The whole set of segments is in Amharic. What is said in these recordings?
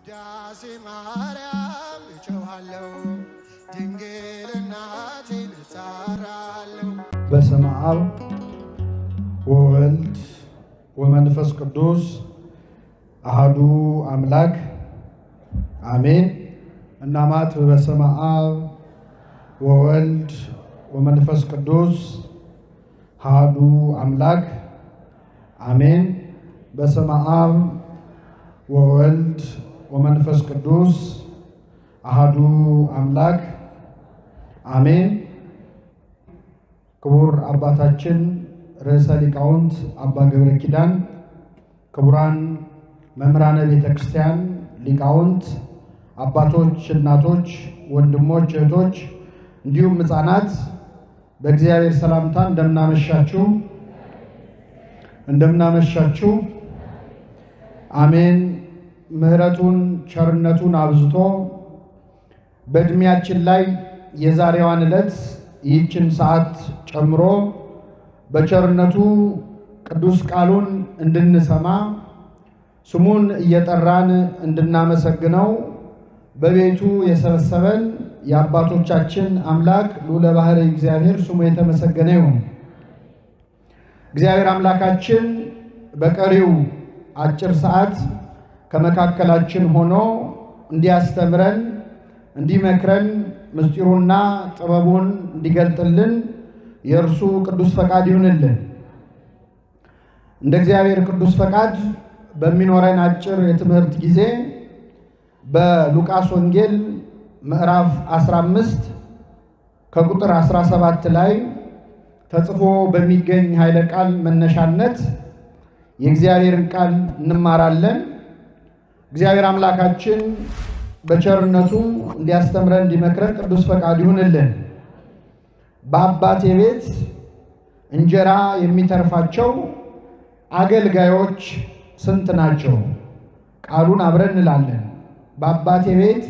ውዳሴ ማርያም እጮኻለሁ ድንግል እናቴን እጠራለሁ። በስመ አብ ወወልድ ወመንፈስ ቅዱስ አሐዱ አምላክ አሜን። እናማት በስመ አብ ወወልድ ወመንፈስ ቅዱስ አሐዱ አምላክ አሜን። በስመ አብ ወወልድ ወመንፈስ ቅዱስ አሐዱ አምላክ አሜን። ክቡር አባታችን ርዕሰ ሊቃውንት አባ ገብረ ኪዳን፣ ክቡራን መምህራነ ቤተ ክርስቲያን፣ ሊቃውንት አባቶች፣ እናቶች፣ ወንድሞች፣ እህቶች እንዲሁም ሕፃናት በእግዚአብሔር ሰላምታ እንደምናመሻችሁ አሜን። ምሕረቱን ቸርነቱን አብዝቶ በእድሜያችን ላይ የዛሬዋን ዕለት ይህችን ሰዓት ጨምሮ በቸርነቱ ቅዱስ ቃሉን እንድንሰማ ስሙን እየጠራን እንድናመሰግነው በቤቱ የሰበሰበን የአባቶቻችን አምላክ ልዑለ ባሕርይ እግዚአብሔር ስሙ የተመሰገነ ይሁን። እግዚአብሔር አምላካችን በቀሪው አጭር ሰዓት ከመካከላችን ሆኖ እንዲያስተምረን፣ እንዲመክረን፣ ምስጢሩና ጥበቡን እንዲገልጥልን የእርሱ ቅዱስ ፈቃድ ይሁንልን። እንደ እግዚአብሔር ቅዱስ ፈቃድ በሚኖረን አጭር የትምህርት ጊዜ በሉቃስ ወንጌል ምዕራፍ 15 ከቁጥር 17 ላይ ተጽፎ በሚገኝ ኃይለ ቃል መነሻነት የእግዚአብሔርን ቃል እንማራለን። እግዚአብሔር አምላካችን በቸርነቱ እንዲያስተምረን እንዲመክረን ቅዱስ ፈቃድ ይሁንልን። በአባቴ ቤት እንጀራ የሚተርፋቸው አገልጋዮች ስንት ናቸው? ቃሉን አብረን እንላለን። በአባቴ ቤት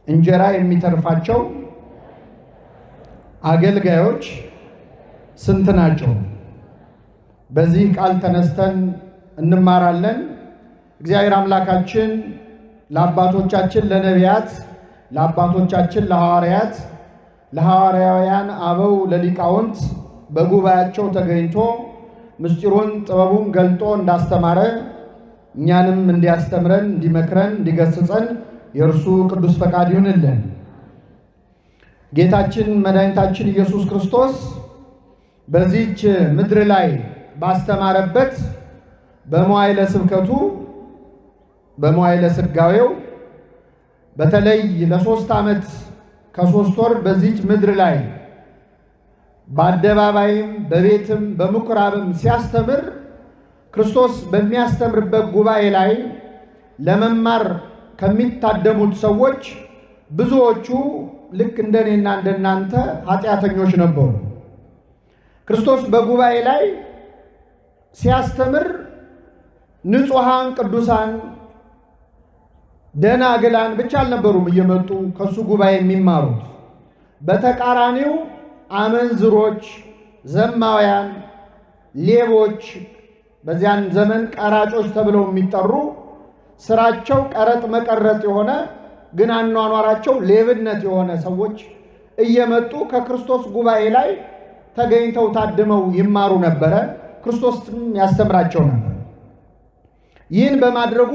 እንጀራ የሚተርፋቸው አገልጋዮች ስንት ናቸው? በዚህ ቃል ተነስተን እንማራለን። እግዚአብሔር አምላካችን ለአባቶቻችን ለነቢያት፣ ለአባቶቻችን ለሐዋርያት፣ ለሐዋርያውያን አበው፣ ለሊቃውንት በጉባኤያቸው ተገኝቶ ምስጢሩን ጥበቡን ገልጦ እንዳስተማረ እኛንም እንዲያስተምረን፣ እንዲመክረን፣ እንዲገስጸን የእርሱ ቅዱስ ፈቃድ ይሁንልን። ጌታችን መድኃኒታችን ኢየሱስ ክርስቶስ በዚህች ምድር ላይ ባስተማረበት በመዋዕለ ስብከቱ በመዋዕለ ሥጋዌው በተለይ ለ3 ዓመት ከ3 ወር በዚህች ምድር ላይ በአደባባይም በቤትም በምኩራብም ሲያስተምር ክርስቶስ በሚያስተምርበት ጉባኤ ላይ ለመማር ከሚታደሙት ሰዎች ብዙዎቹ ልክ እንደኔና እንደናንተ ኃጢአተኞች ነበሩ። ክርስቶስ በጉባኤ ላይ ሲያስተምር ንጹሐን ቅዱሳን ደናግላን ብቻ አልነበሩም እየመጡ ከሱ ጉባኤ የሚማሩት። በተቃራኒው አመንዝሮች፣ ዘማውያን፣ ሌቦች፣ በዚያን ዘመን ቀራጮች ተብለው የሚጠሩ ስራቸው ቀረጥ መቀረጥ የሆነ ግን አኗኗራቸው ሌብነት የሆነ ሰዎች እየመጡ ከክርስቶስ ጉባኤ ላይ ተገኝተው ታድመው ይማሩ ነበረ። ክርስቶስም ያስተምራቸው ነበር። ይህን በማድረጉ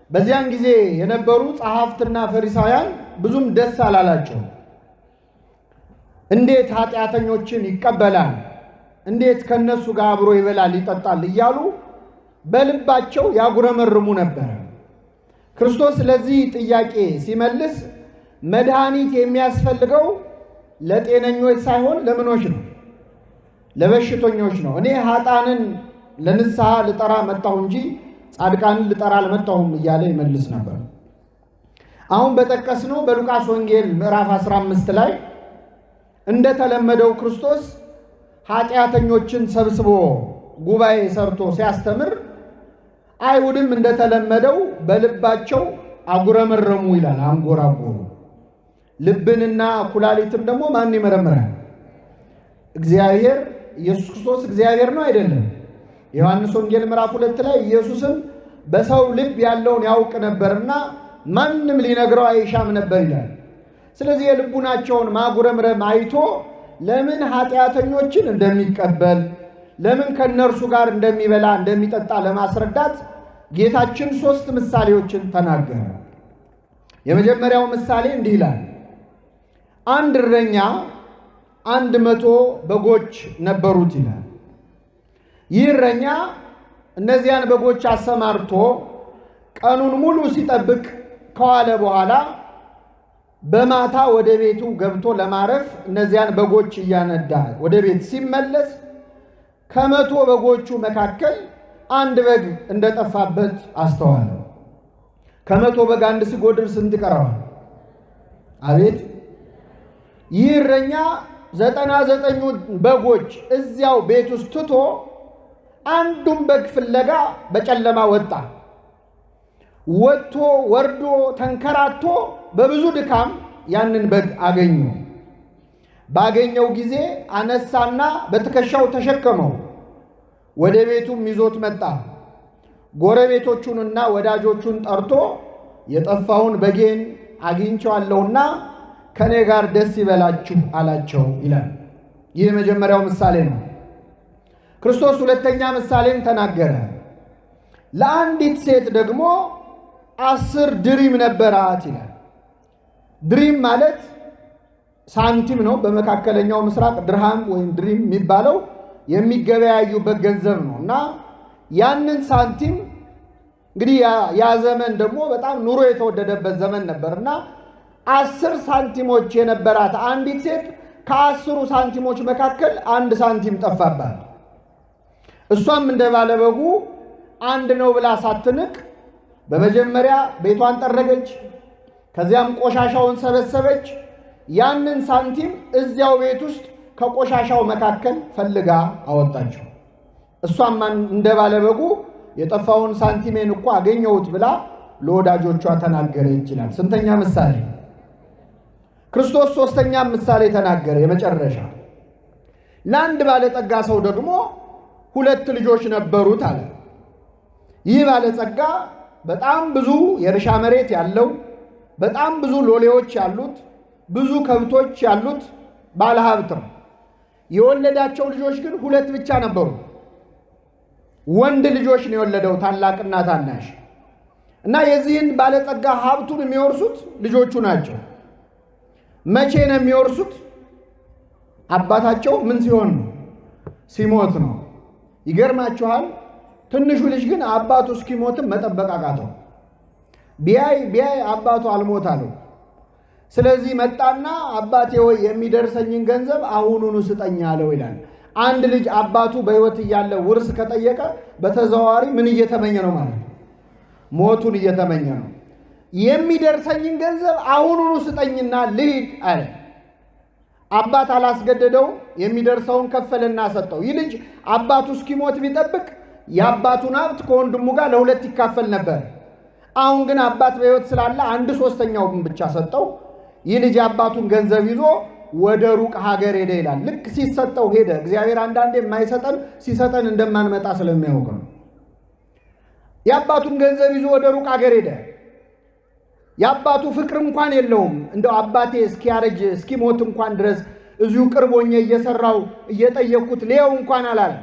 በዚያን ጊዜ የነበሩ ጸሐፍትና ፈሪሳውያን ብዙም ደስ አላላቸው። እንዴት ኃጢአተኞችን ይቀበላል? እንዴት ከነሱ ጋር አብሮ ይበላል ይጠጣል? እያሉ በልባቸው ያጉረመርሙ ነበር። ክርስቶስ ለዚህ ጥያቄ ሲመልስ መድኃኒት የሚያስፈልገው ለጤነኞች ሳይሆን ለምኖች ነው? ለበሽተኞች ነው። እኔ ኃጥአንን ለንስሐ ልጠራ መጣሁ እንጂ ጻድቃንን ልጠራ አልመጣሁም እያለ ይመልስ ነበር። አሁን በጠቀስነው በሉቃስ ወንጌል ምዕራፍ 15 ላይ እንደተለመደው ክርስቶስ ኃጢአተኞችን ሰብስቦ ጉባኤ ሰርቶ ሲያስተምር አይሁድም እንደተለመደው በልባቸው አጉረመረሙ ይላል። አንጎራጎሩ። ልብንና ኩላሊትን ደግሞ ማን ይመረምራል? እግዚአብሔር። ኢየሱስ ክርስቶስ እግዚአብሔር ነው አይደለም? ዮሐንስ ወንጌል ምዕራፍ 2 ላይ ኢየሱስም በሰው ልብ ያለውን ያውቅ ነበርና ማንም ሊነግረው አይሻም ነበር ይላል። ስለዚህ የልቡናቸውን ማጉረምረም አይቶ ለምን ኃጢአተኞችን እንደሚቀበል ለምን ከነርሱ ጋር እንደሚበላ እንደሚጠጣ ለማስረዳት ጌታችን 3 ምሳሌዎችን ተናገረ። የመጀመሪያው ምሳሌ እንዲህ ይላል። አንድ እረኛ 100 በጎች ነበሩት ይላል። ይህ እረኛ እነዚያን በጎች አሰማርቶ ቀኑን ሙሉ ሲጠብቅ ከዋለ በኋላ በማታ ወደ ቤቱ ገብቶ ለማረፍ እነዚያን በጎች እያነዳ ወደ ቤት ሲመለስ ከ100 በጎቹ መካከል አንድ በግ እንደጠፋበት አስተዋለ። ከ100 በግ አንድ ሲጎድል ስንት ይቀረዋል? አቤት! ይህ እረኛ 99 በጎች እዚያው ቤት ውስጥ ትቶ አንዱን በግ ፍለጋ በጨለማ ወጣ። ወጥቶ ወርዶ ተንከራቶ በብዙ ድካም ያንን በግ አገኘው። ባገኘው ጊዜ አነሳና በትከሻው ተሸከመው፣ ወደ ቤቱም ይዞት መጣ። ጎረቤቶቹንና ወዳጆቹን ጠርቶ የጠፋውን በጌን አግኝቼዋለሁና ከኔ ጋር ደስ ይበላችሁ አላቸው ይላል። ይህ የመጀመሪያው ምሳሌ ነው። ክርስቶስ ሁለተኛ ምሳሌን ተናገረ። ለአንዲት ሴት ደግሞ 10 ድሪም ነበራት ይላል። ድሪም ማለት ሳንቲም ነው። በመካከለኛው ምስራቅ ድርሃም ወይም ድሪም የሚባለው የሚገበያዩበት ገንዘብ ነው እና ያንን ሳንቲም እንግዲህ ያ ዘመን ደግሞ በጣም ኑሮ የተወደደበት ዘመን ነበርና 10 ሳንቲሞች የነበራት አንዲት ሴት ከ10 ሳንቲሞች መካከል 1 ሳንቲም ጠፋባት። እሷም እንደ ባለበጉ አንድ ነው ብላ ሳትንቅ በመጀመሪያ ቤቷን ጠረገች፣ ከዚያም ቆሻሻውን ሰበሰበች። ያንን ሳንቲም እዚያው ቤት ውስጥ ከቆሻሻው መካከል ፈልጋ አወጣችው። እሷም እንደ ባለበጉ የጠፋውን ሳንቲሜን እኮ አገኘሁት ብላ ለወዳጆቿ ተናገረች ይችላል። ስንተኛ ምሳሌ? ክርስቶስ 3ኛ ምሳሌ ተናገረ። የመጨረሻ ለአንድ ባለጸጋ ሰው ደግሞ 2 ልጆች ነበሩት አለ። ይህ ባለጸጋ በጣም ብዙ የእርሻ መሬት ያለው፣ በጣም ብዙ ሎሌዎች ያሉት፣ ብዙ ከብቶች ያሉት ባለሀብት ነው። የወለዳቸው ልጆች ግን 2 ብቻ ነበሩ። ወንድ ልጆች ነው የወለደው፣ ታላቅና ታናሽ። እና የዚህን ባለጸጋ ሀብቱን የሚወርሱት ልጆቹ ናቸው። መቼ ነው የሚወርሱት? አባታቸው ምን ሲሆን ነው? ሲሞት ነው። ይገርማችኋል። ትንሹ ልጅ ግን አባቱ እስኪሞትም መጠበቅ አቃተው። ቢያይ አባቱ አልሞት አለው። ስለዚህ መጣና አባቴ ወይ የሚደርሰኝን ገንዘብ አሁኑኑ ስጠኝ አለው ይላል። አንድ ልጅ አባቱ በሕይወት እያለ ውርስ ከጠየቀ በተዘዋዋሪ ምን እየተመኘ ነው ማለት ነው? ሞቱን እየተመኘ ነው። የሚደርሰኝን ገንዘብ አሁኑኑ ስጠኝና ልሂድ አለ። አባት አላስገደደውም። የሚደርሰውን ከፈለና ሰጠው። ይህ ልጅ አባቱ እስኪሞት ቢጠብቅ የአባቱን ሀብት ከወንድሙ ጋር ለ2 ይካፈል ነበር። አሁን ግን አባት በሕይወት ስላለ 1/3ኛውን ብቻ ሰጠው። ይህ ልጅ አባቱን ገንዘብ ይዞ ወደ ሩቅ ሀገር ሄደ ይላል። ልክ ሲሰጠው ሄደ። እግዚአብሔር አንዳንዴ የማይሰጠን ሲሰጠን እንደማንመጣ ስለሚያውቅ ነው። የአባቱን ገንዘብ ይዞ ወደ ሩቅ ሀገር ሄደ። የአባቱ ፍቅር እንኳን የለውም። እንደው አባቴ እስኪያረጅ እስኪሞት እንኳን ድረስ እዚሁ ቅርብ ሆኜ እየሰራው እየጠየቅኩት ሌው እንኳን አላለ።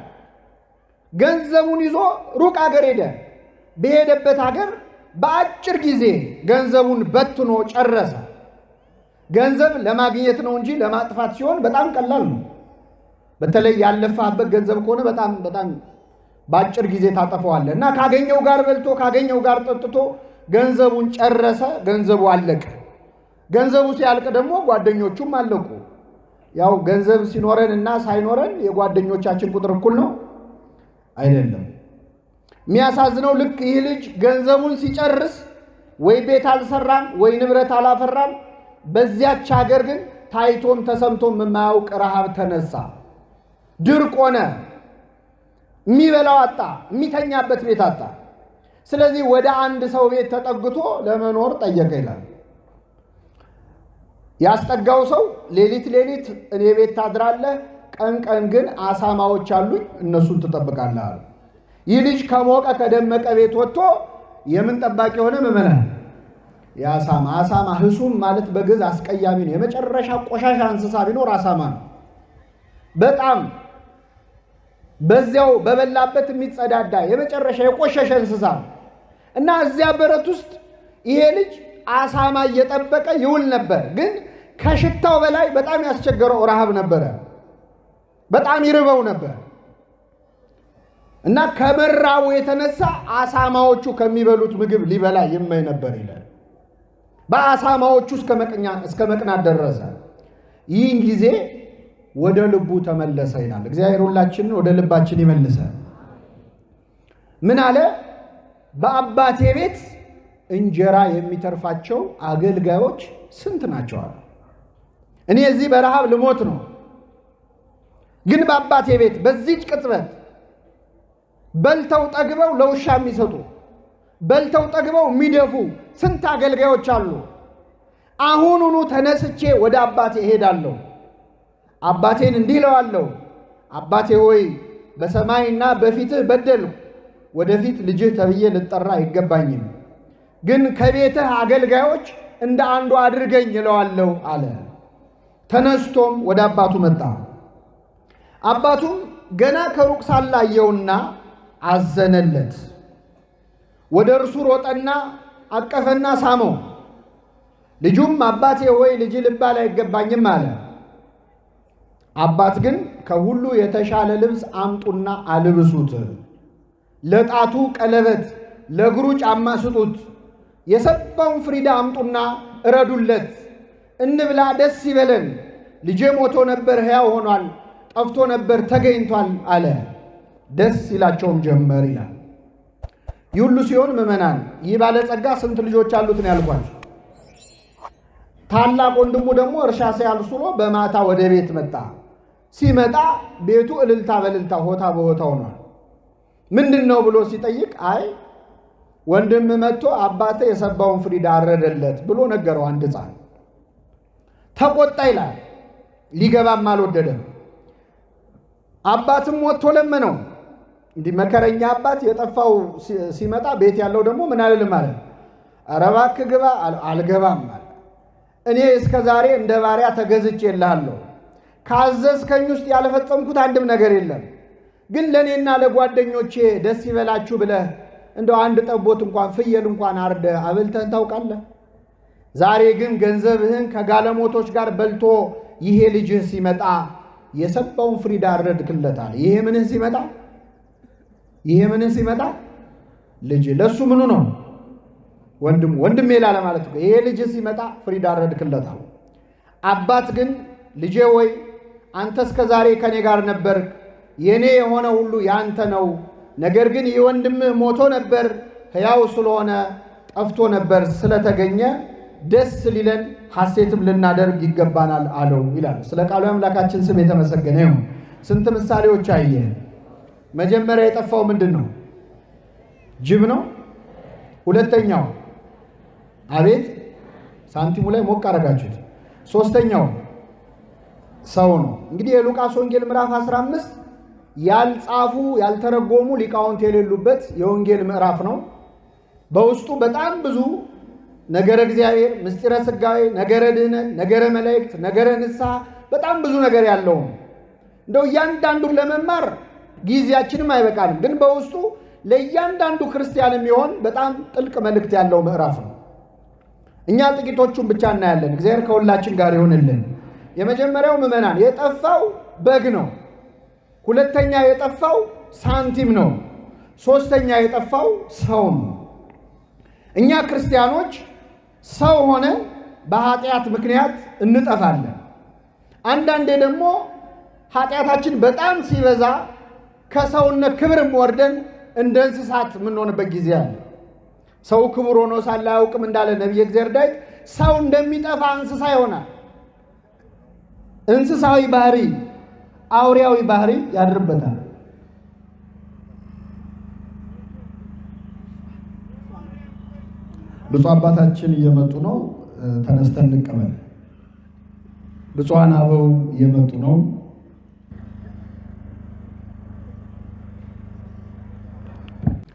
ገንዘቡን ይዞ ሩቅ ሀገር ሄደ። በሄደበት ሀገር በአጭር ጊዜ ገንዘቡን በትኖ ጨረሰ። ገንዘብ ለማግኘት ነው እንጂ ለማጥፋት ሲሆን በጣም ቀላል ነው። በተለይ ያለፋበት ገንዘብ ከሆነ በጣም በአጭር ጊዜ ታጠፈዋለህ። እና ካገኘው ጋር በልቶ ካገኘው ጋር ጠጥቶ ገንዘቡን ጨረሰ። ገንዘቡ አለቀ። ገንዘቡ ሲያልቅ ደግሞ ጓደኞቹም አለቁ። ያው ገንዘብ ሲኖረን እና ሳይኖረን የጓደኞቻችን ቁጥር እኩል ነው አይደለም። የሚያሳዝነው ልክ ይህ ልጅ ገንዘቡን ሲጨርስ ወይ ቤት አልሰራም ወይ ንብረት አላፈራም። በዚያች ሀገር ግን ታይቶም ተሰምቶም የማያውቅ ረሃብ ተነሳ። ድርቅ ሆነ። የሚበላው አጣ። የሚተኛበት ቤት አጣ። ስለዚህ ወደ አንድ ሰው ቤት ተጠግቶ ለመኖር ጠየቀ ይላል። ያስጠጋው ሰው ሌሊት እኔ ቤት ታድራለህ፣ ቀን ግን አሳማዎች አሉኝ እነሱን ትጠብቃለህ አለ። ይህ ልጅ ከሞቀ ከደመቀ ቤት ወጥቶ የምን ጠባቂ ሆነ? ምዕመናን የአሳማ። አሳማ ህሱም ማለት በግዕዝ አስቀያሚ ነው። የመጨረሻ ቆሻሻ እንስሳ ቢኖር አሳማ ነው። በጣም በዚያው በበላበት የሚጸዳዳ የመጨረሻ የቆሸሸ እንስሳ ነው እና እዚያ በረት ውስጥ ይሄ ልጅ አሳማ እየጠበቀ ይውል ነበር። ግን ከሽታው በላይ በጣም ያስቸገረው ረሃብ ነበረ። በጣም ይርበው ነበር እና ከመራቡ የተነሳ አሳማዎቹ ከሚበሉት ምግብ ሊበላ ይመኝ ነበር ይላል። በአሳማዎቹ እስከ መቅናት ደረሰ። ይህን ጊዜ ወደ ልቡ ተመለሰ ይላል። እግዚአብሔር ሁላችንን ወደ ልባችን ይመልሰ። ምን አለ? በአባቴ ቤት እንጀራ የሚተርፋቸው አገልጋዮች ስንት ናቸው አለ። እኔ እዚህ በረሃብ ልሞት ነው፣ ግን በአባቴ ቤት በዚህች ቅጽበት በልተው ጠግበው ለውሻ የሚሰጡ በልተው ጠግበው የሚደፉ ስንት አገልጋዮች አሉ። አሁኑኑ ተነስቼ ወደ አባቴ እሄዳለሁ። አባቴን እንዲህ እለዋለሁ፣ አባቴ ሆይ በሰማይና በፊትህ በደልሁ፣ ወደፊት ልጅህ ተብዬ ልጠራ አይገባኝም፣ ግን ከቤትህ አገልጋዮች እንደ አንዱ አድርገኝ እለዋለሁ አለ። ተነስቶም ወደ አባቱ መጣ። አባቱም ገና ከሩቅ ሳለ አየውና አዘነለት። ወደ እርሱ ሮጠና አቀፈና ሳመው። ልጁም አባቴ ሆይ ልጅ ልባል አይገባኝም አለ። አባት ግን ከሁሉ የተሻለ ልብስ አምጡና አልብሱት፣ ለጣቱ ቀለበት ለእግሩ ጫማ ስጡት፣ የሰባውን ፍሪዳ አምጡና እረዱለት፣ እንብላ ደስ ይበለን፣ ልጄ ሞቶ ነበር ሕያው ሆኗል፣ ጠፍቶ ነበር ተገኝቷል አለ። ደስ ይላቸውም ጀመር ይላል። ይህ ሁሉ ሲሆን ምዕመናን፣ ይህ ባለጸጋ ስንት ልጆች አሉት ነው ያልኳቸው? ታላቅ ወንድሙ ደግሞ እርሻ ሲያርስ ውሎ በማታ ወደ ቤት መጣ። ሲመጣ ቤቱ እልልታ በእልልታ ሆታ በሆታ ሆኗል። ምንድን ነው ብሎ ሲጠይቅ አይ ወንድም መጥቶ አባቴ የሰባውን ፍሪዳ አረደለት ብሎ ነገረው። አንድ ሕፃን ተቆጣ ይላል። ሊገባም አልወደደም። አባትም ወጥቶ ለመነው። እንዲህ መከረኛ አባት የጠፋው ሲመጣ ቤት ያለው ደግሞ ምን አልልም አለ። ኧረ እባክህ ግባ። አልገባም አለ። እኔ እስከ ዛሬ እንደ ባሪያ ተገዝቼልሃለሁ። ካዘዝከኝ ውስጥ ያልፈጸምኩት አንድም ነገር የለም። ግን ለእኔና ለጓደኞቼ ደስ ይበላችሁ ብለህ እንደው አንድ ጠቦት እንኳን ፍየል እንኳን አርደህ አብልተህን ታውቃለህ? ዛሬ ግን ገንዘብህን ከጋለሞቶች ጋር በልቶ ይሄ ልጅህ ሲመጣ የሰባውን ፍሪዳ አረድክለታል። ይሄ ምንህ ሲመጣ ልጅ ለሱ ምኑ ነው? ወንድሜ ላለ ማለት ነው። ይሄ ልጅ ሲመጣ ፍሪዳ አረድክለታል። አባት ግን ልጄ ወይ አንተ እስከ ዛሬ ከኔ ጋር ነበር፣ የኔ የሆነ ሁሉ ያንተ ነው። ነገር ግን ይህ ወንድምህ ሞቶ ነበር፣ ሕያው ስለሆነ ጠፍቶ ነበር፣ ስለተገኘ ደስ ሊለን ሐሴትም ልናደርግ ይገባናል አለው ይላል። ስለ ቃሉ አምላካችን ስም የተመሰገነ ይሁን። ስንት ምሳሌዎች አየን። መጀመሪያ የጠፋው ምንድን ነው? ጅብ ነው። ሁለተኛው አቤት ሳንቲሙ ላይ ሞቅ አረጋችሁት። ሶስተኛው ሰው ነው። እንግዲህ የሉቃስ ወንጌል ምዕራፍ 15 ያልጻፉ ያልተረጎሙ ሊቃውንት የሌሉበት የወንጌል ምዕራፍ ነው። በውስጡ በጣም ብዙ ነገረ እግዚአብሔር፣ ምስጢረ ሥጋዌ፣ ነገረ ድኅነት፣ ነገረ መላእክት፣ ነገረ ንስሐ በጣም ብዙ ነገር ያለው እንደው እያንዳንዱን ለመማር ጊዜያችንም አይበቃንም። ግን በውስጡ ለእያንዳንዱ ክርስቲያን የሚሆን በጣም ጥልቅ መልእክት ያለው ምዕራፍ ነው። እኛ ጥቂቶቹን ብቻ እናያለን። እግዚአብሔር ከሁላችን ጋር ይሁንልን። የመጀመሪያው ምዕመናን የጠፋው በግ ነው። ሁለተኛ የጠፋው ሳንቲም ነው። ሶስተኛ የጠፋው ሰው ነው። እኛ ክርስቲያኖች ሰው ሆነን በኃጢአት ምክንያት እንጠፋለን። አንዳንዴ ደግሞ ኃጢአታችን በጣም ሲበዛ ከሰውነት ክብርም ወርደን እንደ እንስሳት የምንሆንበት ጊዜ አለ። ሰው ክቡር ሆኖ ሳለ አያውቅም እንዳለ ነቢየ እግዚአብሔር ዳዊት ሰው እንደሚጠፋ እንስሳ ይሆናል። እንስሳዊ ባህሪ፣ አውሬያዊ ባህሪ ያድርበታል። ብፁዕ አባታችን እየመጡ ነው። ተነስተን እንቀበል። ብፁዓን አበው እየመጡ ነው።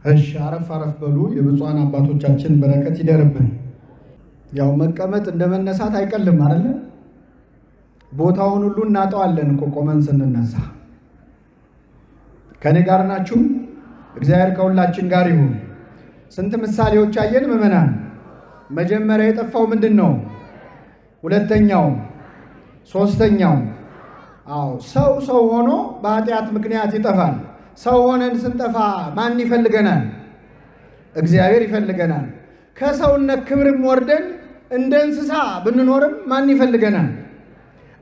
እሺ አረፍ አረፍ በሉ። የብፁዓን አባቶቻችን በረከት ይደርብን። ያው መቀመጥ እንደመነሳት አይቀልም አይደለ? ቦታውን ሁሉ እናጠዋለን እኮ ቆመን ስንነሳ። ከኔ ጋር ናችሁ? እግዚአብሔር ከሁላችን ጋር ይሁን። ስንት ምሳሌዎች አየን ምዕመናን። መጀመሪያ የጠፋው ምንድን ነው? ሁለተኛው፣ ሶስተኛው። ሰው ሆኖ በኃጢአት ምክንያት ይጠፋል። ሰው ሆነን ስንጠፋ ማን ይፈልገናል? እግዚአብሔር ይፈልገናል። ከሰውነት ክብርም ወርደን እንደ እንስሳ ብንኖርም ማን ይፈልገናል?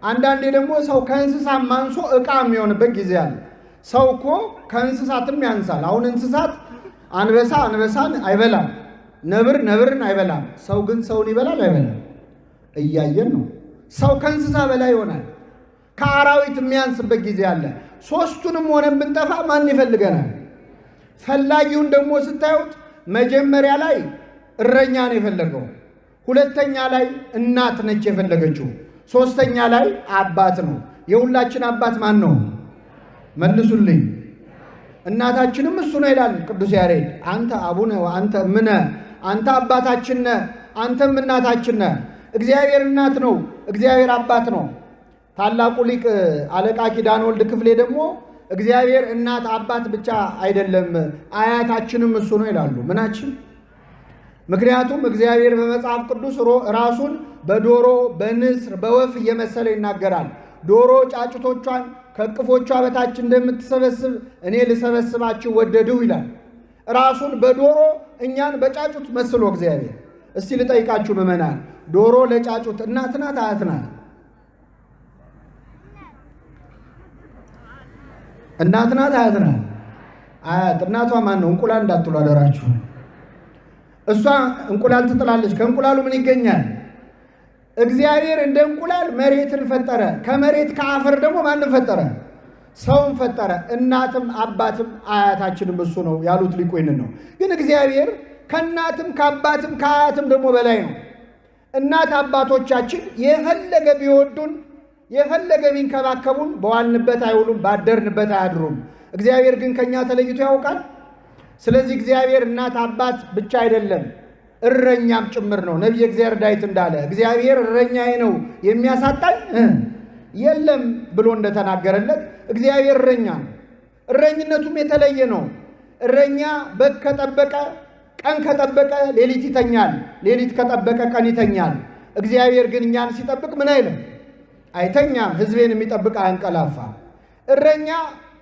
አንዳንዴ ደግሞ ሰው ከእንስሳ ማንሶ ዕቃ የሚሆንበት ጊዜ አለ። ሰው እኮ ከእንስሳትም ያንሳል። አሁን እንስሳት አንበሳን አይበላም፣ ነብርን አይበላም። ሰው ግን ሰውን ይበላል አይበላም? እያየን ነው። ሰው ከእንስሳ በላይ ይሆናል። ከአራዊት የሚያንስበት ጊዜ አለ። ሶስቱንም ሆነን ብንጠፋ ማን ይፈልገናል? ፈላጊውን ደግሞ ስታዩት መጀመሪያ ላይ እረኛ ነው የፈለገው፣ ሁለተኛ ላይ እናት ነች የፈለገችው፣ ሶስተኛ ላይ አባት ነው። የሁላችን አባት ማን ነው? መልሱልኝ። እናታችንም እሱ ነው ይላል ቅዱስ ያሬድ። አንተ አቡነ አንተ እምነ፣ አንተ አባታችን ነህ፣ አንተም እናታችን ነህ። እግዚአብሔር እናት ነው፣ እግዚአብሔር አባት ነው። ታላቁ ሊቅ አለቃ ኪዳነ ወልድ ክፍሌ ደግሞ እግዚአብሔር እናት አባት ብቻ አይደለም አያታችንም እሱ ነው ይላሉ። ምናችን? ምክንያቱም እግዚአብሔር በመጽሐፍ ቅዱስ ራሱን በዶሮ በንስር በወፍ እየመሰለ ይናገራል። ዶሮ ጫጩቶቿን ከቅፎቿ በታች እንደምትሰበስብ እኔ ልሰበስባችሁ ወደድሁ ይላል። ራሱን በዶሮ እኛን በጫጩት መስሎ እግዚአብሔር። እስቲ ልጠይቃችሁ ምዕመናን፣ ዶሮ ለጫጩት እናት ናት አያት ናት? እናት ናት አያት ናት? አያት። እናቷ ማን ነው? እንቁላል እንዳትሉ አደራችሁ። እሷ እንቁላል ትጥላለች። ከእንቁላሉ ምን ይገኛል? እግዚአብሔር እንደ እንቁላል መሬትን ፈጠረ። ከመሬት ከአፈር ደግሞ ማንን ፈጠረ? ሰውን ፈጠረ። እናትም አባትም አያታችንም እሱ ነው ያሉት ሊቁ ይህንን ነው። ግን እግዚአብሔር ከእናትም ከአባትም ከአያትም ደግሞ በላይ ነው። እናት አባቶቻችን የፈለገ ቢወዱን የፈለገ ቢንከባከቡን በዋልንበት አይውሉም፣ ባደርንበት አያድሩም። እግዚአብሔር ግን ከኛ ተለይቶ ያውቃል። ስለዚህ እግዚአብሔር እናት አባት ብቻ አይደለም እረኛም ጭምር ነው። ነቢየ እግዚአብሔር ዳዊት እንዳለ እግዚአብሔር እረኛዬ ነው የሚያሳጣኝ የለም ብሎ እንደተናገረለት እግዚአብሔር እረኛ ነው። እረኝነቱም የተለየ ነው። እረኛ በግ ከጠበቀ ቀን ከጠበቀ ሌሊት ይተኛል፣ ሌሊት ከጠበቀ ቀን ይተኛል። እግዚአብሔር ግን እኛን ሲጠብቅ ምን አይልም? አይተኛም። ሕዝቤን የሚጠብቅ አያንቀላፋ። እረኛ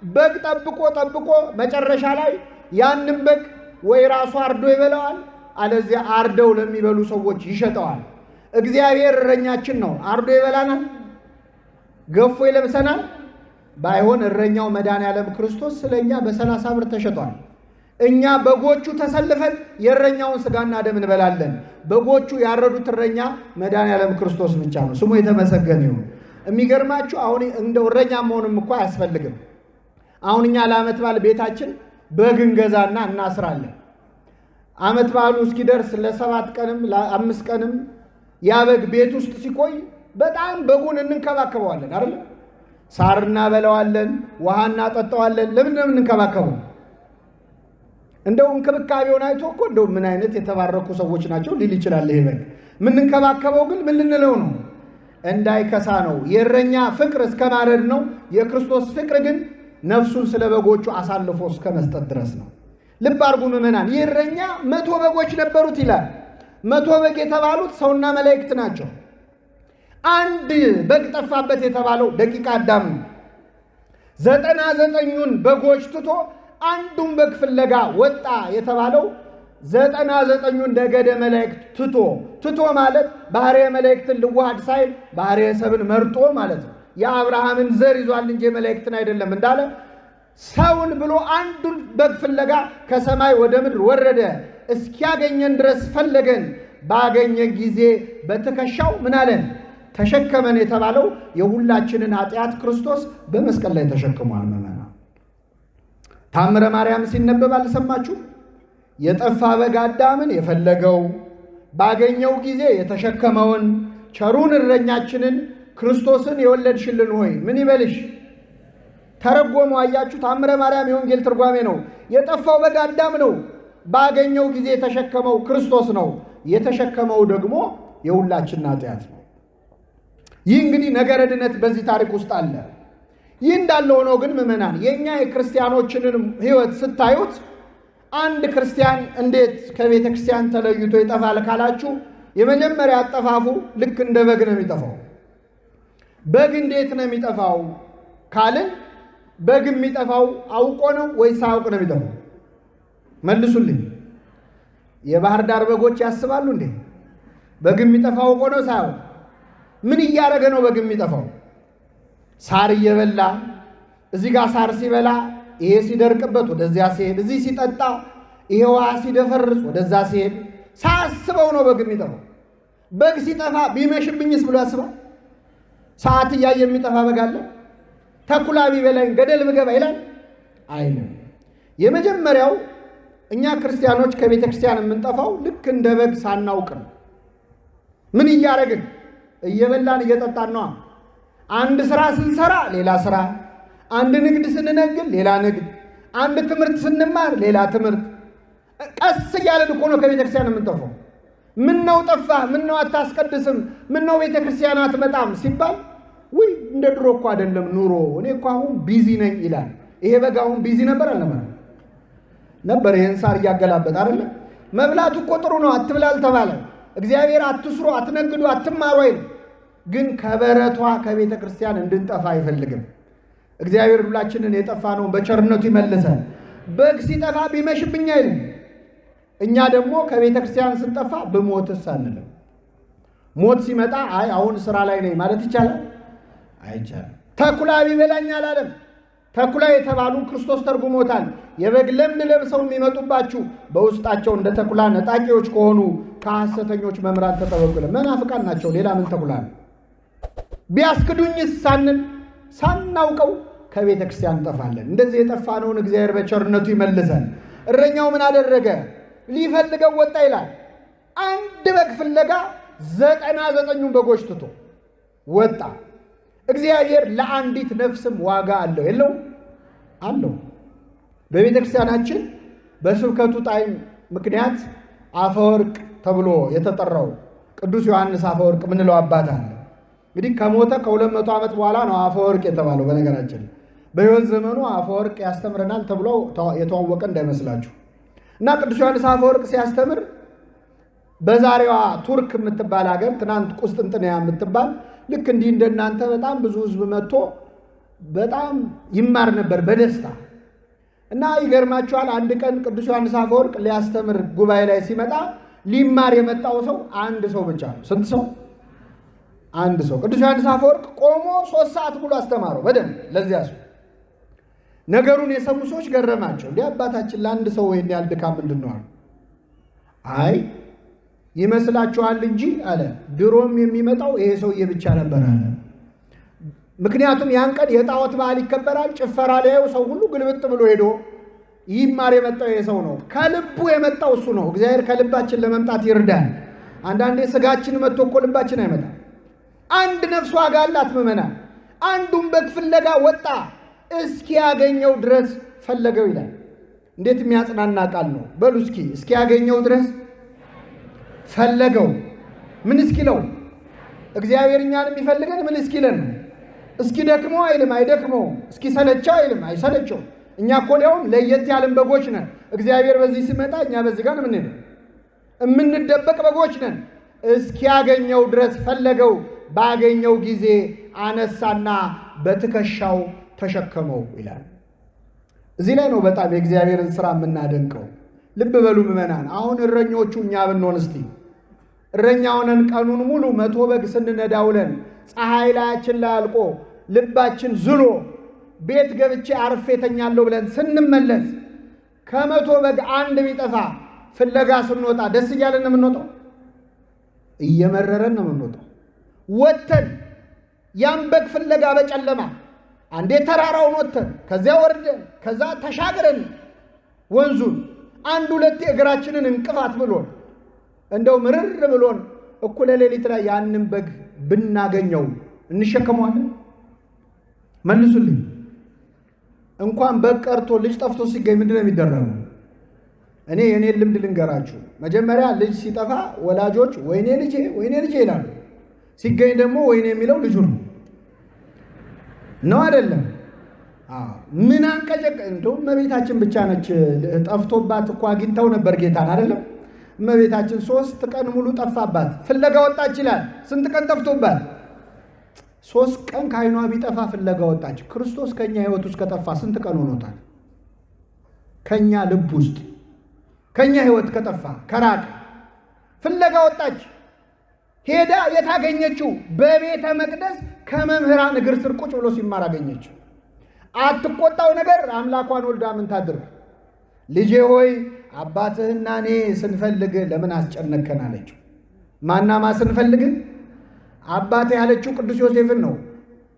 በግ ጠብቆ መጨረሻ ላይ ያንን በግ ወይ ራሱ አርዶ ይበላዋል፣ አለዚያ አርደው ለሚበሉ ሰዎች ይሸጠዋል። እግዚአብሔር እረኛችን ነው። አርዶ ይበላናል፣ ገፎ ይለብሰናል። ባይሆን እረኛው መድኃኔዓለም ክርስቶስ ስለኛ በ30 ብር ተሸጧል። እኛ በጎቹ ተሰልፈን የእረኛውን ስጋና ደም እንበላለን። በጎቹ ያረዱት እረኛ መድኃኔዓለም ክርስቶስ ብቻ ነው። ስሙ የተመሰገነ ይሁን። የሚገርማችሁ አሁን እንደው እረኛ መሆንም እኮ አያስፈልግም። አሁን እኛ ለዓመት በዓል ቤታችን በግ እንገዛና እናስራለን። ዓመት በዓሉ እስኪደርስ ለ7 ቀንም ለ5 ቀንም ያ በግ ቤት ውስጥ ሲቆይ በጣም በጉን እንንከባከበዋለን አይደል? ሳር እናበላዋለን፣ ውሃ እናጠጣዋለን። ለምን ነው የምንንከባከበው? እንደው እንክብካቤውን አይቶ እኮ እንደው ምን አይነት የተባረኩ ሰዎች ናቸው ሊል ይችላል። ይሄ በግ የምንንከባከበው ግን ምን ልንለው ነው? እንዳይከሳ ነው። የእረኛ ፍቅር እስከ ማረድ ነው። የክርስቶስ ፍቅር ግን ነፍሱን ስለ በጎቹ አሳልፎ እስከ መስጠት ድረስ ነው። ልብ አድርጉ ምዕመናን። የእረኛ 100 በጎች ነበሩት ይላል። 100 በግ የተባሉት ሰውና መላእክት ናቸው። አንድ በግ ጠፋበት የተባለው ደቂቀ አዳም ነው። 99ኙን በጎች ትቶ አንዱን በግ ፍለጋ ወጣ የተባለው 99ኙን ነገደ መላእክት ትቶ ማለት ባህርየ መላእክትን ልዋሃድ ሳይል ባህርየ ሰብን መርጦ ማለት ነው። የአብርሃምን ዘር ይዟል እንጂ መላእክትን አይደለም እንዳለ ሰውን ብሎ አንዱን በግ ፍለጋ ከሰማይ ወደ ምድር ወረደ። እስኪያገኘን ድረስ ፈለገን። ባገኘን ጊዜ በትከሻው ምን አለን? ተሸከመን የተባለው የሁላችንን ኃጢአት ክርስቶስ በመስቀል ላይ ተሸክሟል። መመና ታምረ ማርያም ሲነበብ አልሰማችሁ? የጠፋ በግ አዳምን የፈለገው ባገኘው ጊዜ የተሸከመውን ቸሩን እረኛችንን ክርስቶስን የወለድሽልን ሆይ ምን ይበልሽ? ተረጎሙ። አያችሁ፣ ታምረ ማርያም የወንጌል ትርጓሜ ነው። የጠፋው በግ አዳም ነው። ባገኘው ጊዜ የተሸከመው ክርስቶስ ነው። የተሸከመው ደግሞ የሁላችን ኃጢአት ነው። ይህ እንግዲህ ነገረ ድነት በዚህ ታሪክ ውስጥ አለ። ይህ እንዳለ ሆኖ ግን ምዕመናን የኛ የክርስቲያኖችንን ሕይወት ስታዩት አንድ ክርስቲያን እንዴት ከቤተ ክርስቲያን ተለይቶ ይጠፋል ካላችሁ የመጀመሪያ አጠፋፉ ልክ እንደ በግ ነው የሚጠፋው። በግ እንዴት ነው የሚጠፋው ካልን በግ የሚጠፋው አውቆ ነው ወይስ ሳያውቅ ነው የሚጠፋው? መልሱልኝ። የባህር ዳር በጎች ያስባሉ እንዴ? በግ የሚጠፋው አውቆ ነው ሳያውቅ? ምን እያደረገ ነው በግ የሚጠፋው? ሳር እየበላ እዚህ ጋር ሳር ሲበላ ይሄ ሲደርቅበት ወደዚያ ሲሄድ፣ እዚህ ሲጠጣ ይሄ ውሃ ሲደፈርስ ወደዛ ሲሄድ ሳያስበው ነው በግ የሚጠፋው። በግ ሲጠፋ ቢመሽብኝስ ብሎ ያስባል? ሰዓት እያየ የሚጠፋ በግ አለ? ተኩላ ቢበላኝ ገደል ብገባ ይላል አይልም። የመጀመሪያው እኛ ክርስቲያኖች ከቤተ ክርስቲያን የምንጠፋው ልክ እንደ በግ ሳናውቅ ነው። ምን እያደረግን? እየበላን እየጠጣን ነው። አንድ ስራ ስንሰራ ሌላ ስራ፣ አንድ ንግድ ስንነግድ ሌላ ንግድ፣ አንድ ትምህርት ስንማር ሌላ ትምህርት። ቀስ እያለን እኮ ነው ከቤተ ክርስቲያን የምንጠፋው። ምን ነው ጠፋህ? ምን ነው አታስቀድስም? ምን ነው ቤተ ክርስቲያን አትመጣም ሲባል ውይ እንደ ድሮ እኮ አይደለም ኑሮ፣ እኔ እኮ አሁን ቢዚ ነኝ ይላል። ይሄ በግ አሁን ቢዚ ነበር አልነበረ? ነበር። ይሄን ሳር እያገላበጠ አይደለ? መብላቱ እኮ ጥሩ ነው፣ አትብላ አልተባለ። እግዚአብሔር አትስሩ፣ አትነግዱ፣ አትማሩ አይልም። ግን ከበረቷ ከቤተ ክርስቲያን እንድንጠፋ አይፈልግም። እግዚአብሔር ሁላችንን የጠፋ ነው በቸርነቱ ይመልሰን። በግ ሲጠፋ ቢመሽብኝ አይልም። እኛ ደግሞ ከቤተ ክርስቲያን ስንጠፋ ብሞትስ አንልም። ሞት ሲመጣ አይ አሁን ስራ ላይ ነኝ ማለት ይቻላል? አይቻልም። ተኩላ ቢበላኝ አላለም። ተኩላ የተባሉ ክርስቶስ ተርጉሞታል። የበግ ለምድ ለብሰው የሚመጡባችሁ በውስጣቸው እንደ ተኩላ ነጣቂዎች ከሆኑ ከሐሰተኞች መምህራን ተጠበቁ። መናፍቃን ናቸው። ሌላ ምን ተኩላ ነው? ቢያስክዱኝስ ሳንል ሳናውቀው ከቤተ ክርስቲያን እንጠፋለን። እንደዚህ የጠፋነውን እግዚአብሔር በቸርነቱ ይመልሰን። እረኛው ምን አደረገ? ሊፈልገው ወጣ ይላል። አንድ በግ ፍለጋ 99ኙን በጎች ትቶ ወጣ። እግዚአብሔር ለአንዲት ነፍስም ዋጋ አለው የለው? አለው። በቤተ ክርስቲያናችን በስብከቱ ጣዕም ምክንያት አፈወርቅ ተብሎ የተጠራው ቅዱስ ዮሐንስ አፈወርቅ ምንለው አባት አለ። እንግዲህ ከሞተ ከ200 ዓመት በኋላ ነው አፈወርቅ የተባለው። በነገራችን በሕይወት ዘመኑ አፈወርቅ ያስተምረናል ተብሎ የተዋወቀ እንዳይመስላችሁ። እና ቅዱስ ዮሐንስ አፈወርቅ ሲያስተምር በዛሬዋ ቱርክ የምትባል ሀገር፣ ትናንት ቁስጥንጥንያ የምትባል ልክ እንዲህ እንደናንተ በጣም ብዙ ሕዝብ መጥቶ በጣም ይማር ነበር በደስታ። እና ይገርማችኋል፣ አንድ ቀን ቅዱስ ዮሐንስ አፈወርቅ ሊያስተምር ጉባኤ ላይ ሲመጣ ሊማር የመጣው ሰው አንድ ሰው ብቻ ነው። ስንት ሰው? አንድ ሰው። ቅዱስ ዮሐንስ አፈወርቅ ቆሞ 3 ሰዓት ሙሉ አስተማረው በደንብ ለዚያ ሰው። ነገሩን የሰሙ ሰዎች ገረማቸው። እንዲህ አባታችን ለአንድ ሰው ይሄን ያህል ድካም ምንድን ነው አሉ። አይ ይመስላችኋል እንጂ አለ ድሮም የሚመጣው ይሄ ሰውዬ ብቻ ነበር አለ። ምክንያቱም ያን ቀን የጣዖት በዓል ይከበራል። ጭፈራ ላይው ሰው ሁሉ ግልብጥ ብሎ ሄዶ ይማር የመጣው ይሄ ሰው ነው። ከልቡ የመጣው እሱ ነው። እግዚአብሔር ከልባችን ለመምጣት ይርዳል። አንዳንዴ ስጋችን መጥቶ እኮ ልባችን አይመጣም። አንድ ነፍስ ዋጋ አላት ምዕመናን። አንዱን በግ ፍለጋ ወጣ፣ እስኪያገኘው ድረስ ፈለገው ይላል። እንዴት የሚያጽናና ቃል ነው! በሉ እስኪ እስኪያገኘው ድረስ ፈለገው። ምን እስኪለው? እግዚአብሔር እኛን የሚፈልገን ምን እስኪለን? እስኪ ደክመው አይልም፣ አይደክመው። እስኪ ሰለቸው አይልም፣ አይሰለቸው። እኛ እኮ ሊያውም ለየት ያለን በጎች ነን። እግዚአብሔር በዚህ ሲመጣ እኛ በዚህ ጋር ምን ነው የምንደበቅ በጎች ነን። እስኪያገኘው ድረስ ፈለገው። ባገኘው ጊዜ አነሳና በትከሻው ተሸከመው ይላል። እዚህ ላይ ነው በጣም የእግዚአብሔርን ሥራ የምናደንቀው። ልብ በሉ ምዕመናን። አሁን እረኞቹ እኛ ብንሆን እስቲ እረኛ ሆነን ቀኑን ሙሉ 100 በግ ስንነዳ ውለን ፀሐይ ላያችን ላይ አልቆ ልባችን ዝሎ ቤት ገብቼ አርፌ ተኛለሁ ብለን ስንመለስ ከ100 በግ አንድ ቢጠፋ ፍለጋ ስንወጣ ደስ እያለን ነው የምንወጣው? እየመረረን ነው የምንወጣው። ወተን ያን በግ ፍለጋ በጨለማ አንዴ ተራራውን ወተን ከዚያ ወርደን ከዛ ተሻግረን ወንዙን አንድ ሁለቴ እግራችንን እንቅፋት ብሎን እንደው ምርር ብሎን እኩለ ሌሊት ላይ ያንን በግ ብናገኘው እንሸከመዋለን? መልሱልኝ። እንኳን በቀርቶ ልጅ ጠፍቶ ሲገኝ ምንድነው የሚደረገው? እኔ የኔን ልምድ ልንገራችሁ። መጀመሪያ ልጅ ሲጠፋ ወላጆች ወይኔ ልጄ ይላሉ። ሲገኝ ደግሞ ወይኔ የሚለው ልጁ ነው አይደለም? ምን አንቀጨቅ እንደው እመቤታችን ብቻ ነች ጠፍቶባት እኮ አግኝተው ነበር ጌታን አይደለም? እመቤታችን 3 ቀን ሙሉ ጠፋባት፣ ፍለጋ ወጣች ይላል። ስንት ቀን ጠፍቶባት? 3 ቀን ከዓይኗ ቢጠፋ ፍለጋ ወጣች። ክርስቶስ ከኛ ሕይወት ውስጥ ከጠፋ ስንት ቀን ሆኖታል? ከኛ ልብ ውስጥ ከኛ ሕይወት ከጠፋ ከራቀ ፍለጋ ወጣች። ሄዳ የታገኘችው በቤተ መቅደስ ከመምህራን እግር ስር ቁጭ ብሎ ሲማር አገኘችው። አትቆጣው ነገር አምላኳን ወልዳ ምን ታድርግ? ልጄ ሆይ አባትህና እኔ ስንፈልግ ለምን አስጨነከን አለችው። ማናማ ስንፈልግ? አባቴ ያለችው ቅዱስ ዮሴፍን ነው።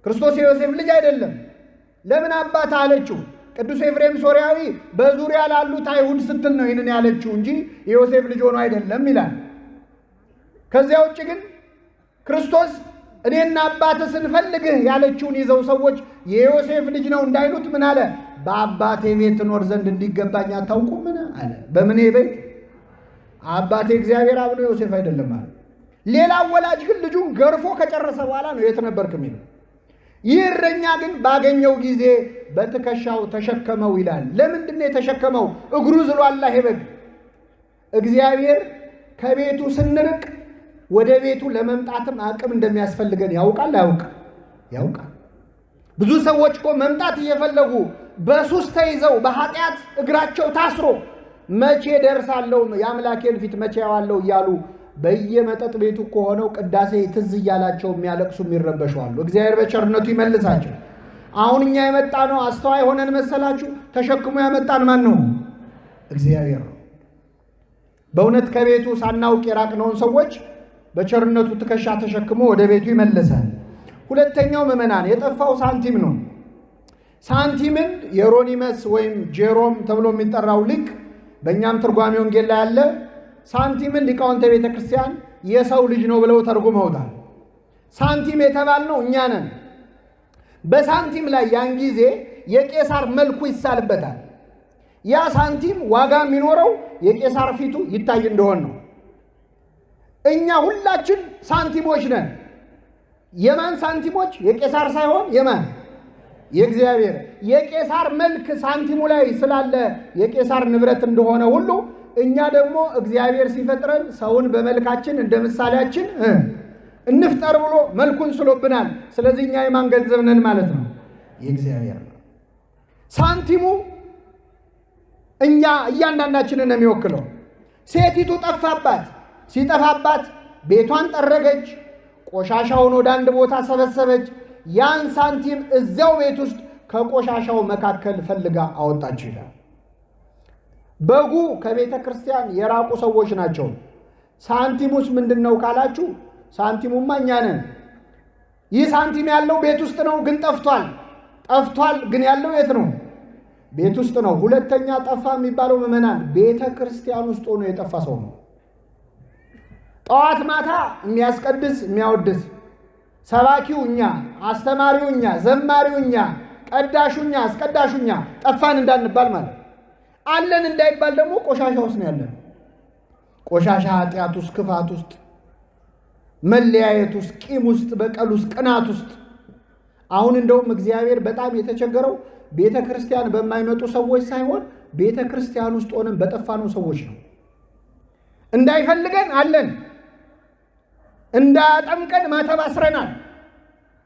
ክርስቶስ የዮሴፍ ልጅ አይደለም። ለምን አባት አለችው? ቅዱስ ኤፍሬም ሶርያዊ በዙሪያ ላሉት አይሁድ ስትል ነው ይህንን ያለችው እንጂ የዮሴፍ ልጅ ሆኖ አይደለም ይላል። ከዚያ ውጭ ግን ክርስቶስ እኔና አባትህ ስንፈልግህ ያለችውን ይዘው ሰዎች የዮሴፍ ልጅ ነው እንዳይሉት ምን አለ? በአባቴ ቤት ትኖር ዘንድ እንዲገባኝ አታውቁምን አለ። በምን ቤት? አባቴ እግዚአብሔር አብ ነው፣ ዮሴፍ አይደለም አለ። ሌላ ወላጅ ግን ልጁን ገርፎ ከጨረሰ በኋላ ነው የት ነበርክ የሚለው። ይህ እረኛ ግን ባገኘው ጊዜ በትከሻው ተሸከመው ይላል። ለምንድን ነው የተሸከመው? እግሩ ዝሏላ ይሄ በግ። እግዚአብሔር ከቤቱ ስንርቅ ወደ ቤቱ ለመምጣትም አቅም እንደሚያስፈልገን ያውቃል አያውቅም? ያውቃል። ብዙ ሰዎች እኮ መምጣት እየፈለጉ በሱስ ተይዘው በኃጢአት እግራቸው ታስሮ መቼ ደርሳለሁ የአምላኬን ፊት መቼ ያዋለሁ እያሉ በየመጠጥ ቤቱ እኮ ሆነው ቅዳሴ ትዝ እያላቸው የሚያለቅሱ የሚረበሹ አሉ። እግዚአብሔር በቸርነቱ ይመልሳቸው። አሁን እኛ የመጣ ነው አስተዋይ ሆነን መሰላችሁ? ተሸክሞ ያመጣን ማን ነው? እግዚአብሔር ነው። በእውነት ከቤቱ ሳናውቅ የራቅነውን ሰዎች በቸርነቱ ትከሻ ተሸክሞ ወደ ቤቱ ይመልሳል። ሁለተኛው ምዕመናን የጠፋው ሳንቲም ነው። ሳንቲምን የሮኒመስ ወይም ጄሮም ተብሎ የሚጠራው ሊቅ በእኛም ትርጓሜ ወንጌል ላይ ያለ ሳንቲምን ሊቃውንተ ቤተ ክርስቲያን የሰው ልጅ ነው ብለው ተርጉመውታል። ሳንቲም የተባልነው እኛ ነን። በሳንቲም ላይ ያን ጊዜ የቄሳር መልኩ ይሳልበታል። ያ ሳንቲም ዋጋ የሚኖረው የቄሳር ፊቱ ይታይ እንደሆን ነው። እኛ ሁላችን ሳንቲሞች ነን። የማን ሳንቲሞች? የቄሳር ሳይሆን የማን? የእግዚአብሔር። የቄሳር መልክ ሳንቲሙ ላይ ስላለ የቄሳር ንብረት እንደሆነ ሁሉ እኛ ደግሞ እግዚአብሔር ሲፈጥረን ሰውን በመልካችን እንደ ምሳሌያችን እንፍጠር ብሎ መልኩን ስሎብናል። ስለዚህ እኛ የማን ገንዘብ ነን ማለት ነው? የእግዚአብሔር ነው። ሳንቲሙ እኛ እያንዳንዳችንን ነው የሚወክለው። ሴቲቱ ጠፋባት። ሲጠፋባት ቤቷን ጠረገች፣ ቆሻሻውን ወደ አንድ ቦታ ሰበሰበች። ያን ሳንቲም እዚያው ቤት ውስጥ ከቆሻሻው መካከል ፈልጋ አወጣች ይላል። በጉ ከቤተ ክርስቲያን የራቁ ሰዎች ናቸው። ሳንቲሙስ ምንድነው ካላችሁ፣ ሳንቲሙማ እኛ ነን። ይህ ሳንቲም ያለው ቤት ውስጥ ነው፣ ግን ጠፍቷል ግን ያለው የት ነው? ቤት ውስጥ ነው። ሁለተኛ ጠፋ የሚባለው ምዕመናን ቤተ ክርስቲያን ውስጥ ሆኖ የጠፋ ሰው ነው። ጠዋት ማታ የሚያስቀድስ የሚያወድስ ሰባኪው እኛ፣ አስተማሪው እኛ፣ ዘማሪው እኛ፣ ቀዳሹ እኛ፣ አስቀዳሹ እኛ ጠፋን እንዳንባል ማለት አለን እንዳይባል ደግሞ ቆሻሻ ውስጥ ነው ያለን። ቆሻሻ ኃጢአት ውስጥ፣ ክፋት ውስጥ፣ መለያየት ውስጥ፣ ቂም ውስጥ፣ በቀል ውስጥ፣ ቅናት ውስጥ። አሁን እንደውም እግዚአብሔር በጣም የተቸገረው ቤተ ክርስቲያን በማይመጡ ሰዎች ሳይሆን ቤተ ክርስቲያን ውስጥ ሆነን በጠፋነው ሰዎች ነው። እንዳይፈልገን አለን፣ እንዳያጠምቀን ማተብ አስረናል።